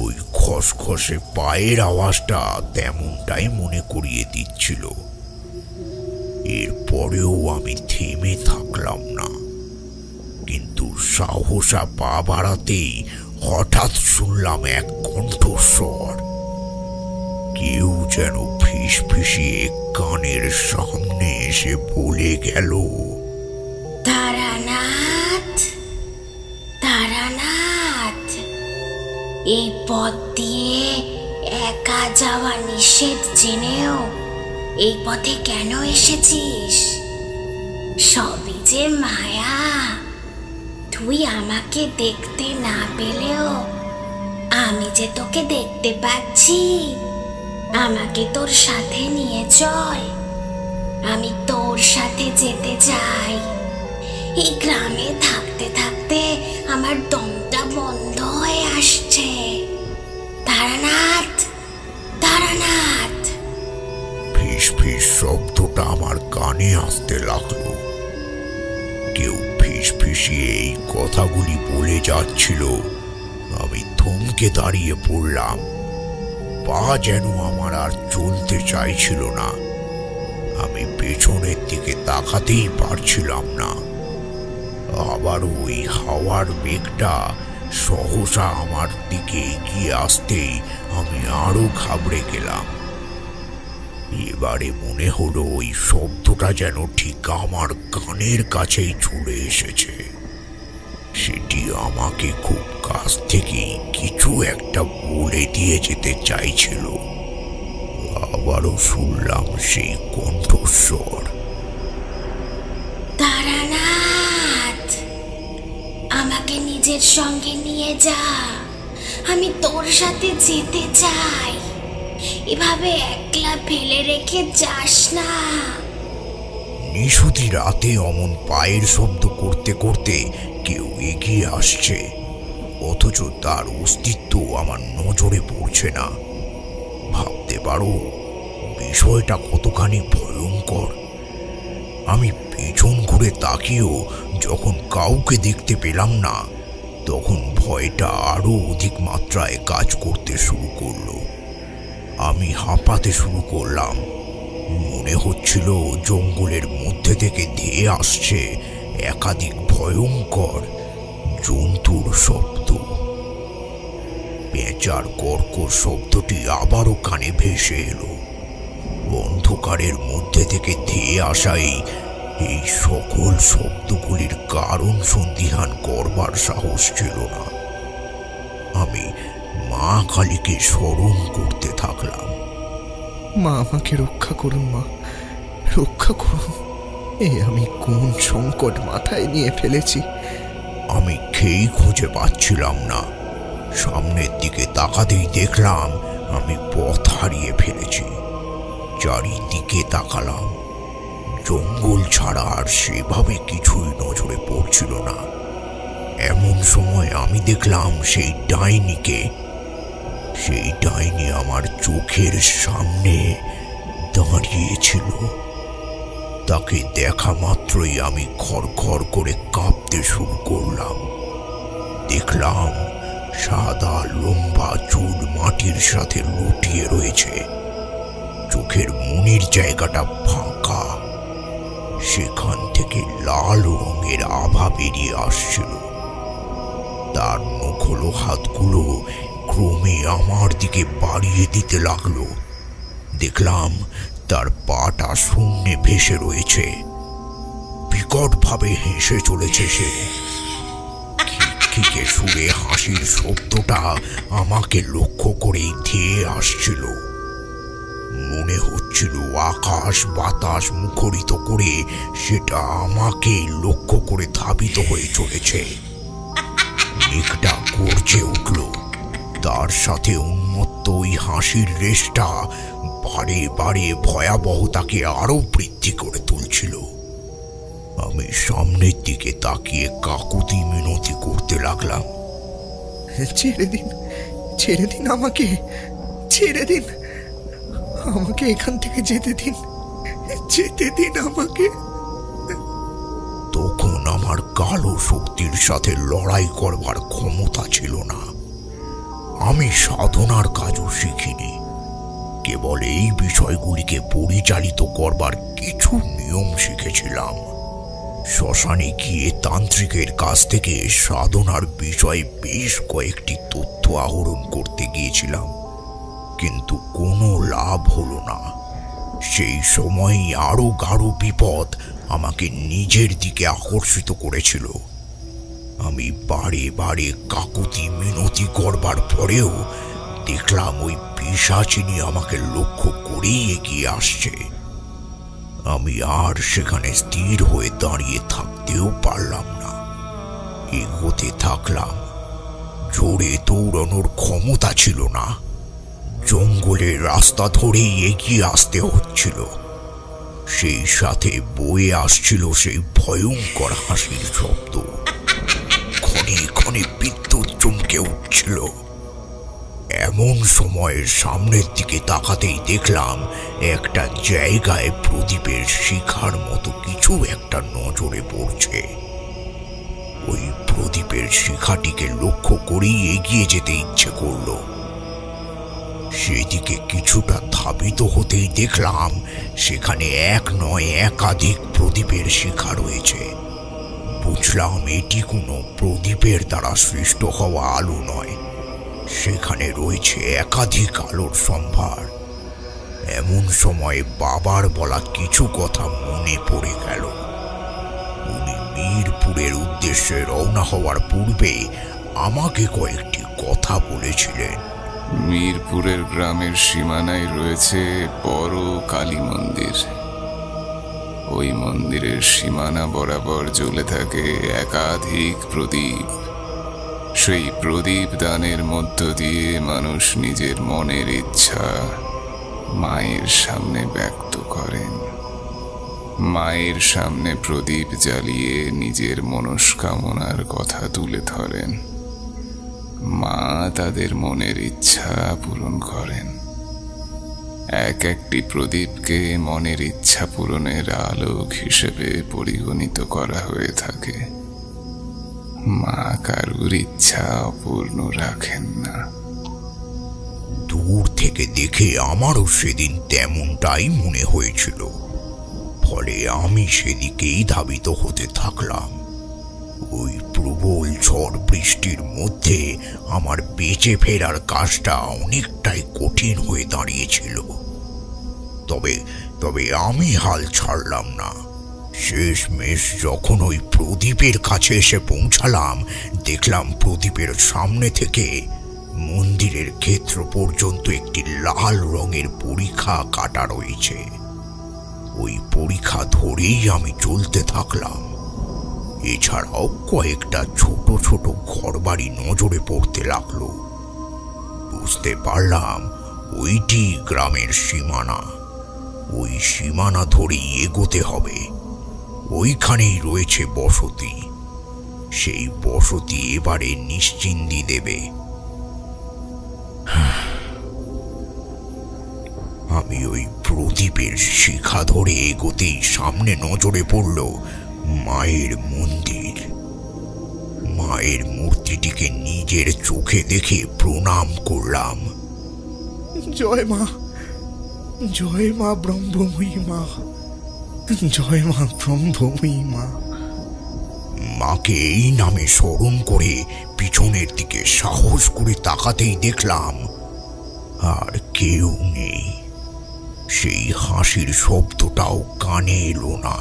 ওই খসখসে পায়ের আওয়াজটা তেমনটাই মনে করিয়ে দিচ্ছিল। এরপরেও আমি থেমে থাকলাম না, কিন্তু সাহসা পা বাড়াতেই হঠাৎ শুনলাম এক কণ্ঠস্বর। কেউ যেন ফিসফিসিয়ে কানের সামনে এসে বলে গেল, তারানাথ, তারানাথ, এই পথ দিয়ে একা যাওয়া নিষেধ জেনেও এই পথে কেন এসেছিস? সবই যে মায়া। তুই আমাকে দেখতে না পেলেও আমি যে তোকে দেখতে পাচ্ছি। আমাকে তোর সাথে নিয়ে চল, আমি তোর সাথে যেতে চাই। এই গ্রামে থাকতে থাকতে আমার দমটা বন্ধ হয়ে আসছে। তারানাথ, তারানাথ। ফিস ফিস শব্দটা আমার কানে আসতে লাগলো। কেউ ফিস ফিসিয়ে এই কথাগুলি বলে যাচ্ছিল। আমি থমকে দাঁড়িয়ে পড়লাম। পা যেন আমার আর চলতে চাইছিল না। আমি পেছনের দিকে তাকাতেই পারছিলাম না। আবার ওই হাওয়ার বেগটা সহসা আমার দিকে এগিয়ে আসতেই আমি আরো ঘাবড়ে গেলাম। এইবারে মনে হলো ওই শব্দটা যেন ঠিক আমার কানের কাছেই চলে এসেছে। সেটি আমাকে খুব কাছ থেকেই কিছু একটা বলে দিয়ে যেতে চাইছিল। আবারও শুনলাম সেই কণ্ঠস্বর, তারানাথ, আমাকে নিজের সঙ্গে নিয়ে যা, আমি তোর সাথে যেতে চাই, এভাবে একলা ফেলে রেখে যাস না। নিশুতি রাতে অমন পায়ের শব্দ করতে করতে কেউ এগিয়ে আসছে, অথচ তার অস্তিত্ব আমার নজরে পড়ছে না। ভাবতে পারো বিষয়টা কতখানি ভয়ঙ্কর। আমি পেছন ঘুরে তাকিয়েও যখন কাউকে দেখতে পেলাম না, তখন ভয়টা আরো অধিক মাত্রায় কাজ করতে শুরু করলো। আমি হাঁপাতে শুরু করলাম। মনে হচ্ছিল জঙ্গলের মধ্যে থেকে ধেয়ে আসছে একাধিক ভয়ঙ্কর জন্তুর শব্দ। পেঁচার কর্কশ শব্দটি আবারও কানে ভেসে এলো। অন্ধকারের মধ্যে থেকে ধেয়ে আসাই এই সকল শব্দগুলির কারণ সন্দিহান করবার সাহস ছিল না। আমি মা কালীকে স্মরণ করতে থাকলাম। মা, আমাকে রক্ষা করুন, মা রক্ষা করুন। আমি কোন সংকট মাথায় নিয়ে ফেলেছি? আমি খেই খুঁজে পাচ্ছিলাম না। সামনের দিকে তাকাতেই দেখলাম আমি পথ হারিয়ে ফেলেছি। চারিদিকে তাকালাম, জঙ্গল ছাড়া আর সেভাবে কিছুই নজরে পড়ছিল না। এমন সময় আমি দেখলাম সেই ডাইনিকে। সেই ডাইনি আমার চোখের সামনে দাঁড়িয়েছিল। তাকে দেখা মাত্রই আমি খড়খড় করে কাঁপতে শুরু করলাম। দেখলাম সাদা লম্বা চুল মাটির সাথে লুটিয়ে রয়েছে, চোখের মনির জায়গাটা ফাঁকা, সেখান থেকে লাল রঙের আভা বেরিয়ে আসছিল। তার নখলো হাতগুলো ক্রমে আমার দিকে বাড়িয়ে দিতে লাগলো। দেখলাম তার পাটা শূন্যে ভেসে রয়েছে। বিকটভাবে হেসে চলেছে সে। খিকে সুরে হাসির শব্দটা আমাকে লক্ষ্য করেই ধেয়ে আসছিল। মনে হচ্ছিল আকাশ বাতাস মুখরিত করে সেটা আমাকে লক্ষ্য করে ধাবিত হয়ে চলেছে। মেঘটা গর্জে উঠল, তার সাথে উন্মত্ত ওই হাসির রেশটা বারে বারে ভয়াবহতাকে আরো বৃদ্ধি করে তুলছিল। আমি সামনের দিকে তাকিয়ে কাকুতি মিনতি করতে লাগলাম, ছেড়ে দিন, ছেড়ে দিন, আমাকে ছেড়ে দিন, আমাকে এখান থেকে যেতে দিন, যেতে দিন আমাকে। তখন আমার কালো শক্তির সাথে লড়াই করবার ক্ষমতা ছিল না। আমি সাধনার কাজও শিখিনি, কেবল এই বিষয়গুলিকে পরিচালিত করবার কিছু নিয়ম শিখেছিলাম। শ্মশানে গিয়ে তান্ত্রিকের কাছ থেকে সাধনার বিষয়ে বেশ কয়েকটি তথ্য আহরণ করতে গিয়েছিলাম, কিন্তু কোনো লাভ হলো না। সেই সময়ই আরো গাঢ় বিপদ আমাকে নিজের দিকে আকর্ষিত করেছিল। আমি বারে বারে কাকুতি মিনতি করবার পরেও দেখলাম ওই পিশাচিনী আমাকে লক্ষ্য করেই এগিয়ে আসছে। আমি আর সেখানে স্থির হয়ে দাঁড়িয়ে থাকতেও পারলাম না, এগোতে থাকলাম। জোরে দৌড়ানোর ক্ষমতা ছিল না, জঙ্গলের রাস্তা ধরেই এগিয়ে আসতে হচ্ছিল। সেই সাথে বয়ে আসছিল সেই ভয়ঙ্কর হাসির শব্দ। ক্ষণে ক্ষণে বিদ্যুৎ চমকে উঠছিল। এমন সময় সামনের দিকে তাকাতেই দেখলাম একটা জায়গায় প্রদীপের শিখার মতো কিছু একটা নজরে পড়ছে। ওই প্রদীপের শিখাটিকে লক্ষ্য করেই এগিয়ে যেতে ইচ্ছে করলো। সেদিকে কিছুটা ধাবিত হতেই দেখলাম সেখানে এক নয় একাধিক প্রদীপের শিখা রয়েছে। বুঝলাম এটি কোনো প্রদীপের দ্বারা সৃষ্ট হওয়া আলো নয়, সেখানে রয়েছে একাধিক আলোর সম্ভার। এমন সময় বাবার বলা কিছু কথা মনে পড়ে গেল। উনি মিরপুরের উদ্দেশ্যে রওনা হওয়ার পূর্বে আমাকে কয়েকটি কথা বলেছিলেন। মিরপুরের গ্রামের সীমানায় রয়েছে বড় কালী মন্দির। ওই মন্দিরের সীমানা বরাবর জ্বলে থাকে একাধিক প্রদীপ। সেই প্রদীপ দানের মধ্য দিয়ে মানুষ নিজের মনের ইচ্ছা মায়ের সামনে ব্যক্ত করেন। মায়ের সামনে প্রদীপ জ্বালিয়ে নিজের মনস্কামনার কথা তুলে ধরেন। মা তাদের মনের ইচ্ছা পূরণ করেন। এক একটি প্রদীপকে মনের ইচ্ছা পূরণের আলোক হিসেবে পরিগণিত করা হয়ে থাকে। মা কারুর ইচ্ছা অপূর্ণ রাখেন না। দূর থেকে দেখে আমারও সেদিন তেমনটাই মনে হয়েছিল। ফলে আমি সেদিকেই ধাবিত হতে থাকলাম। ওই প্রবল ঝড় বৃষ্টির মধ্যে আমার বেঁচে ফেরার কাজটা অনেকটাই কঠিন হয়ে দাঁড়িয়েছিল। তবে আমি হাল ছাড়লাম না। শেষমেশ যখন ওই প্রদীপের কাছে এসে পৌঁছালাম, দেখলাম প্রদীপের সামনে থেকে মন্দিরের ক্ষেত্র পর্যন্ত একটি লাল রঙের পরিখা কাটা রয়েছে। ওই পরিখা ধরেই আমি চলতে থাকলাম। এছাড়াও কয়েকটা ছোট ছোট ঘরবাড়ি নজরে পড়তে লাগলো। বুঝতে পারলাম ওইটি গ্রামের সীমানা। ওই সীমানা ধরেই এগোতে হবে। ওইখানেই রয়েছে বসতি। সেই বসতি এবারে নিশ্চিন্তি দেবে। আমি ওই প্রদীপের শিখা ধরে এগোতেই সামনে নজরে পড়ল মায়ের মন্দির। মায়ের মূর্তিটিকে নিজের চোখে দেখে প্রণাম করলাম। জয় মা, জয় মা ব্রহ্মময়ী মা, জয় মা ব্রহ্মময়ী মা। মাকে এই নামে স্মরণ করে পিছনের দিকে সাহস করে তাকাতেই দেখলাম আর কেউ নেই। সেই হাসির শব্দটাও কানে এলো না।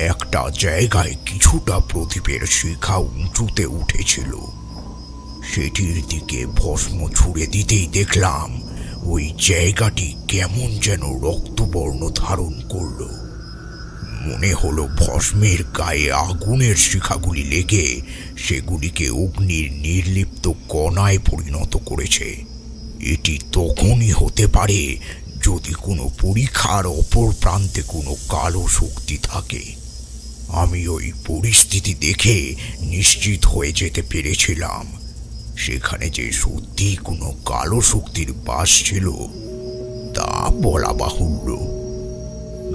একটা জায়গায় কিছুটা প্রদীপের শিখা উঁচুতে উঠেছিল। সেটির দিকে ভস্ম ছুড়ে দিতেই দেখলাম ওই জায়গাটি কেমন যেন রক্তবর্ণ ধারণ করল। মনে হলো ভস্মের গায়ে আগুনের শিখাগুলি লেগে সেগুলিকে অগ্নির নির্লিপ্ত কণায় পরিণত করেছে। এটি তখনই হতে পারে যদি কোনো পরীক্ষার অপর প্রান্তে কোনো কালো শক্তি থাকে। আমি ওই পরিস্থিতি দেখে নিশ্চিত হয়ে যেতে পেরেছিলাম সেখানে যে সত্যি কোনো কালো শক্তির বাস ছিল তা বলা বাহুল্য।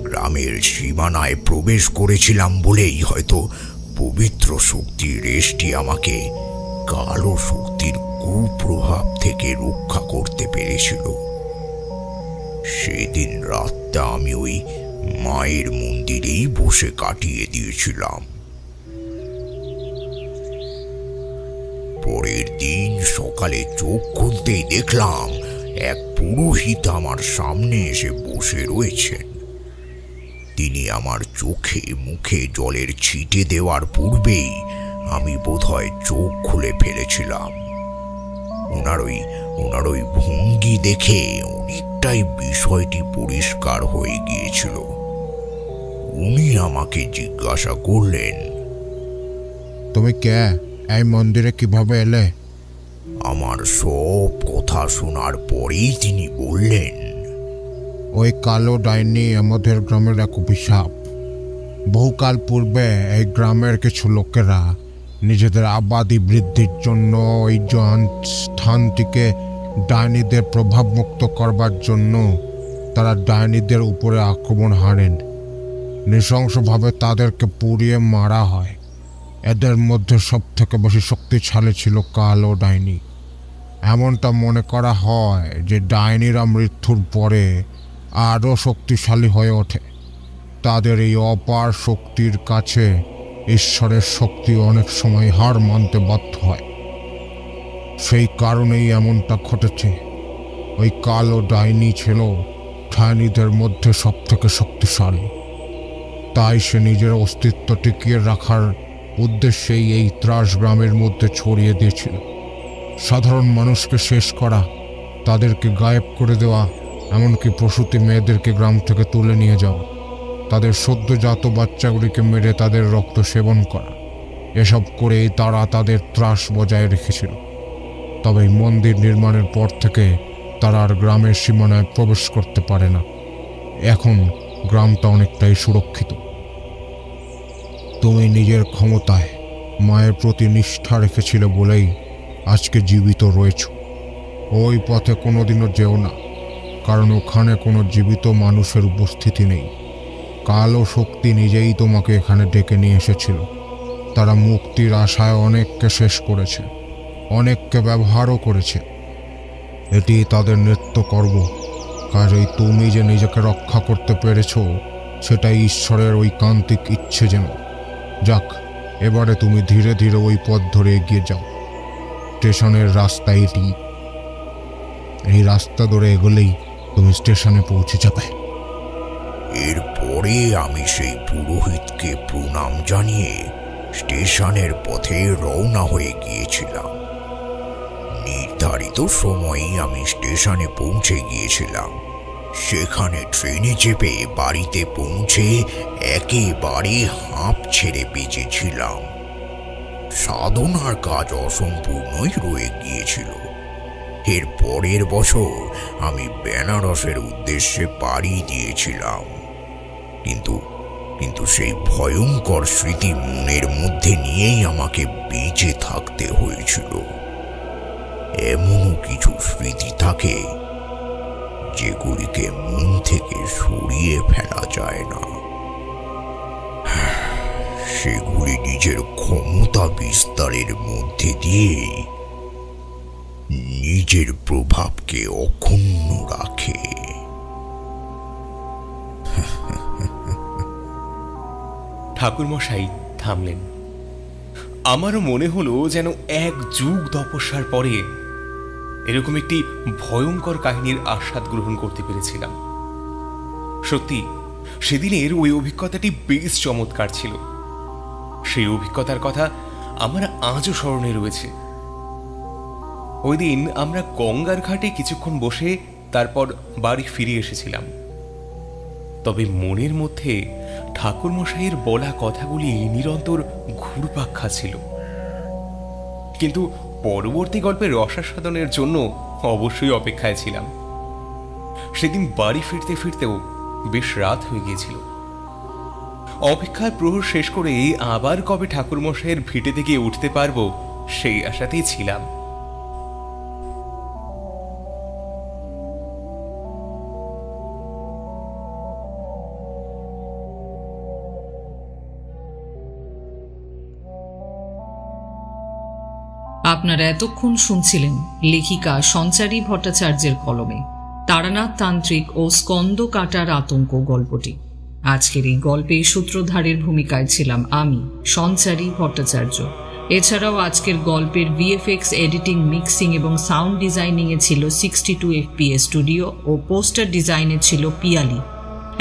গ্রামের সীমানায় প্রবেশ করেছিলাম বলেই হয়তো পবিত্র শক্তির রেশটি আমাকে কালো শক্তির কুপ্রভাব থেকে রক্ষা করতে পেরেছিল। সেদিন রাতটা আমি ওই মায়ের মন্দিরেই বসে কাটিয়ে দিয়েছিলাম। পরের দিন সকালে চোখ খুলতেই দেখলাম এক পুরোহিত আমার সামনে এসে বসে রয়েছেন। তিনি আমার চোখে মুখে জলের ছিটে দেওয়ার পূর্বেই আমি বোধহয় চোখ খুলে ফেলেছিলাম। ওনার ওই ভঙ্গি দেখে অনেকটাই বিষয়টি পরিষ্কার হয়ে গিয়েছিল। উনি আমাকে জিজ্ঞাসা করলেন, তুমি কে? এই মন্দিরে কিভাবে এলে? আমার সব কথা শোনার পরেই তিনি বললেন, ওই কালো ডাইনি আমাদের গ্রামের এক অভিশাপ। বহুকাল পূর্বে এই গ্রামের কিছু লোকেরা নিজেদের আবাদি বৃদ্ধির জন্য ওই স্থানটিকে ডাইনিদের প্রভাবমুক্ত করবার জন্য তারা ডাইনিদের উপরে আক্রমণ হানেন। নৃশংসভাবে তাদেরকে পুড়িয়ে মারা হয়। এদের মধ্যে সব থেকে বেশি শক্তিশালী ছিল কালো ডাইনি। এমনটা মনে করা হয় যে ডাইনিরা মৃত্যুর পরে আরও শক্তিশালী হয়ে ওঠে। তাদের এই অপার শক্তির কাছে ঈশ্বরের শক্তি অনেক সময় হার মানতে বাধ্য হয়। সেই কারণেই এমনটা ঘটেছে। ওই কালো ডাইনি ছিল ডাইনিদের মধ্যে সব থেকে শক্তিশালী। তাই সে নিজের অস্তিত্ব টিকিয়ে রাখার উদ্দেশ্যেই এই ত্রাস গ্রামের মধ্যে ছড়িয়ে দিয়েছিল। সাধারণ মানুষকে শেষ করা, তাদেরকে গায়েব করে দেওয়া, এমনকি প্রসূতি মেয়েদেরকে গ্রাম থেকে তুলে নিয়ে যাওয়া, তাদের সদ্যজাত বাচ্চাগুলিকে মেরে তাদের রক্ত সেবন করা, এসব করেই তারা তাদের ত্রাস বজায় রেখেছিল। তবে এই মন্দির নির্মাণের পর থেকে তারা আর গ্রামের সীমানায় প্রবেশ করতে পারে না। এখন গ্রামটা অনেকটাই সুরক্ষিত। তুমি নিজের ক্ষমতায় মায়ের প্রতি নিষ্ঠা রেখেছিলে বলেই আজকে জীবিত রয়েছ। ওই পথে কোনোদিনও যেও না, কারণ ওখানে কোনো জীবিত মানুষের উপস্থিতি নেই। কালো শক্তি নিজেই তোমাকে এখানে ডেকে নিয়ে এসেছিল। তারা মুক্তির আশায় অনেককে শেষ করেছে, অনেককে ব্যবহারও করেছে। এটি তাদের নিত্যকর্ম। কাজেই তুমি যে নিজেকে রক্ষা করতে পেরেছ, সেটাই ঈশ্বরের ঐকান্তিক ইচ্ছে যেন। যাক, এবারে তুমি ধীরে ধীরে ওই পথ ধরে এগিয়ে যাও। স্টেশনের রাস্তা এটি। এই রাস্তা ধরে এগোলেই তুমি স্টেশনে পৌঁছে যাবে। এরপরে আমি সেই পুরোহিতকে প্রণাম জানিয়ে স্টেশনের পথে রওনা হয়ে গিয়েছিলাম। নির্ধারিত সময়ে আমি স্টেশনে পৌঁছে গিয়েছিলাম। সেখানে ট্রেনে চেপে বাড়িতে পৌঁছে একেবারে হাঁপ ছেড়ে বেঁচেছিলাম। সাধনার কাজ অসম্পূর্ণই রয়ে গিয়েছিল। এর পরের বছর আমি বেনারসের উদ্দেশ্যে পাড়ি দিয়েছিলাম, কিন্তু সেই ভয়ঙ্কর স্মৃতি মনের মধ্যে নিয়েই আমাকে বেঁচে থাকতে হয়েছিল। এমনও কিছু স্মৃতি থাকে যেগুলিকে মন থেকে সরিয়ে ফেলা যায় না। সেগুলি নিজের ক্ষমতা বিস্তারের মধ্যে দিয়েই নিজের প্রভাবকে অক্ষুণ্ণ রাখে। ঠাকুরমশাই থামলেন। আমারও মনে হলো যেন এক যুগ তপস্যার পরে এরকম একটি ভয়ঙ্কর কাহিনীর আস্বাদ গ্রহণ করতে পেরেছিলাম। সত্যি সেদিনের ওই অভিজ্ঞতাটি বেশ চমৎকার ছিল। সেই অভিজ্ঞতার কথা আমার আজও স্মরণে রয়েছে। ওই দিন আমরা গঙ্গার ঘাটে কিছুক্ষণ বসে তারপর বাড়ি ফিরে এসেছিলাম। তবে মনের মধ্যে ঠাকুরমশাইয়ের বলা কথাগুলি নিরন্তর ঘুরপাক খাচ্ছিল। কিন্তু পরবর্তী গল্পের রসাস্বাদনের জন্য অবশ্যই অপেক্ষায় ছিলাম। সেদিন বাড়ি ফিরতে ফিরতেও বেশ রাত হয়ে গিয়েছিল। অপেক্ষার প্রহর শেষ করে আবার কবে ঠাকুরমশাইয়ের ভিটে থেকে উঠতে পারবো সেই আশাতেই ছিলাম। আপনারা এতক্ষণ শুনছিলেন লেখিকা সঞ্চারী ভট্টাচার্যের কলমে তারানাথ তান্ত্রিক ও স্কন্দ কাটার আতঙ্ক গল্পটি। আজকের এই গল্পে সূত্রধারের ভূমিকায় ছিলাম আমি, সঞ্চারী ভট্টাচার্য। এছাড়াও আজকের গল্পের ভিএফএক্স, এডিটিং, মিক্সিং এবং সাউন্ড ডিজাইনিংয়ে ছিল 62 FPS স্টুডিও ও পোস্টার ডিজাইনে ছিল পিয়ালি।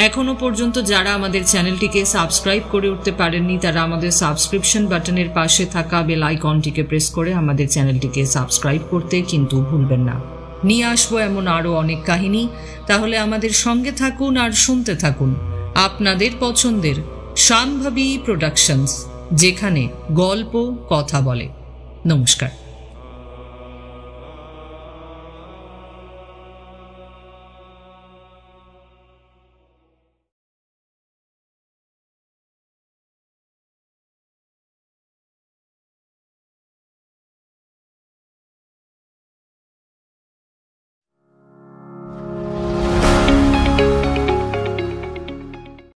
এখনো পর্যন্ত যারা আমাদের চ্যানেলটিকে সাবস্ক্রাইব করে উঠতে পারেননি, তারা আমাদের সাবস্ক্রিপশন বাটনের পাশে থাকা বেল আইকনটিকে প্রেস করে আমাদের চ্যানেলটিকে সাবস্ক্রাইব করতে কিন্তু ভুলবেন না। নিয়ে আসবো এমন আরও অনেক কাহিনী। তাহলে আমাদের সঙ্গে থাকুন আর শুনতে থাকুন আপনাদের পছন্দের শাম্ভবী প্রোডাকশনস, যেখানে গল্প কথা বলে। নমস্কার।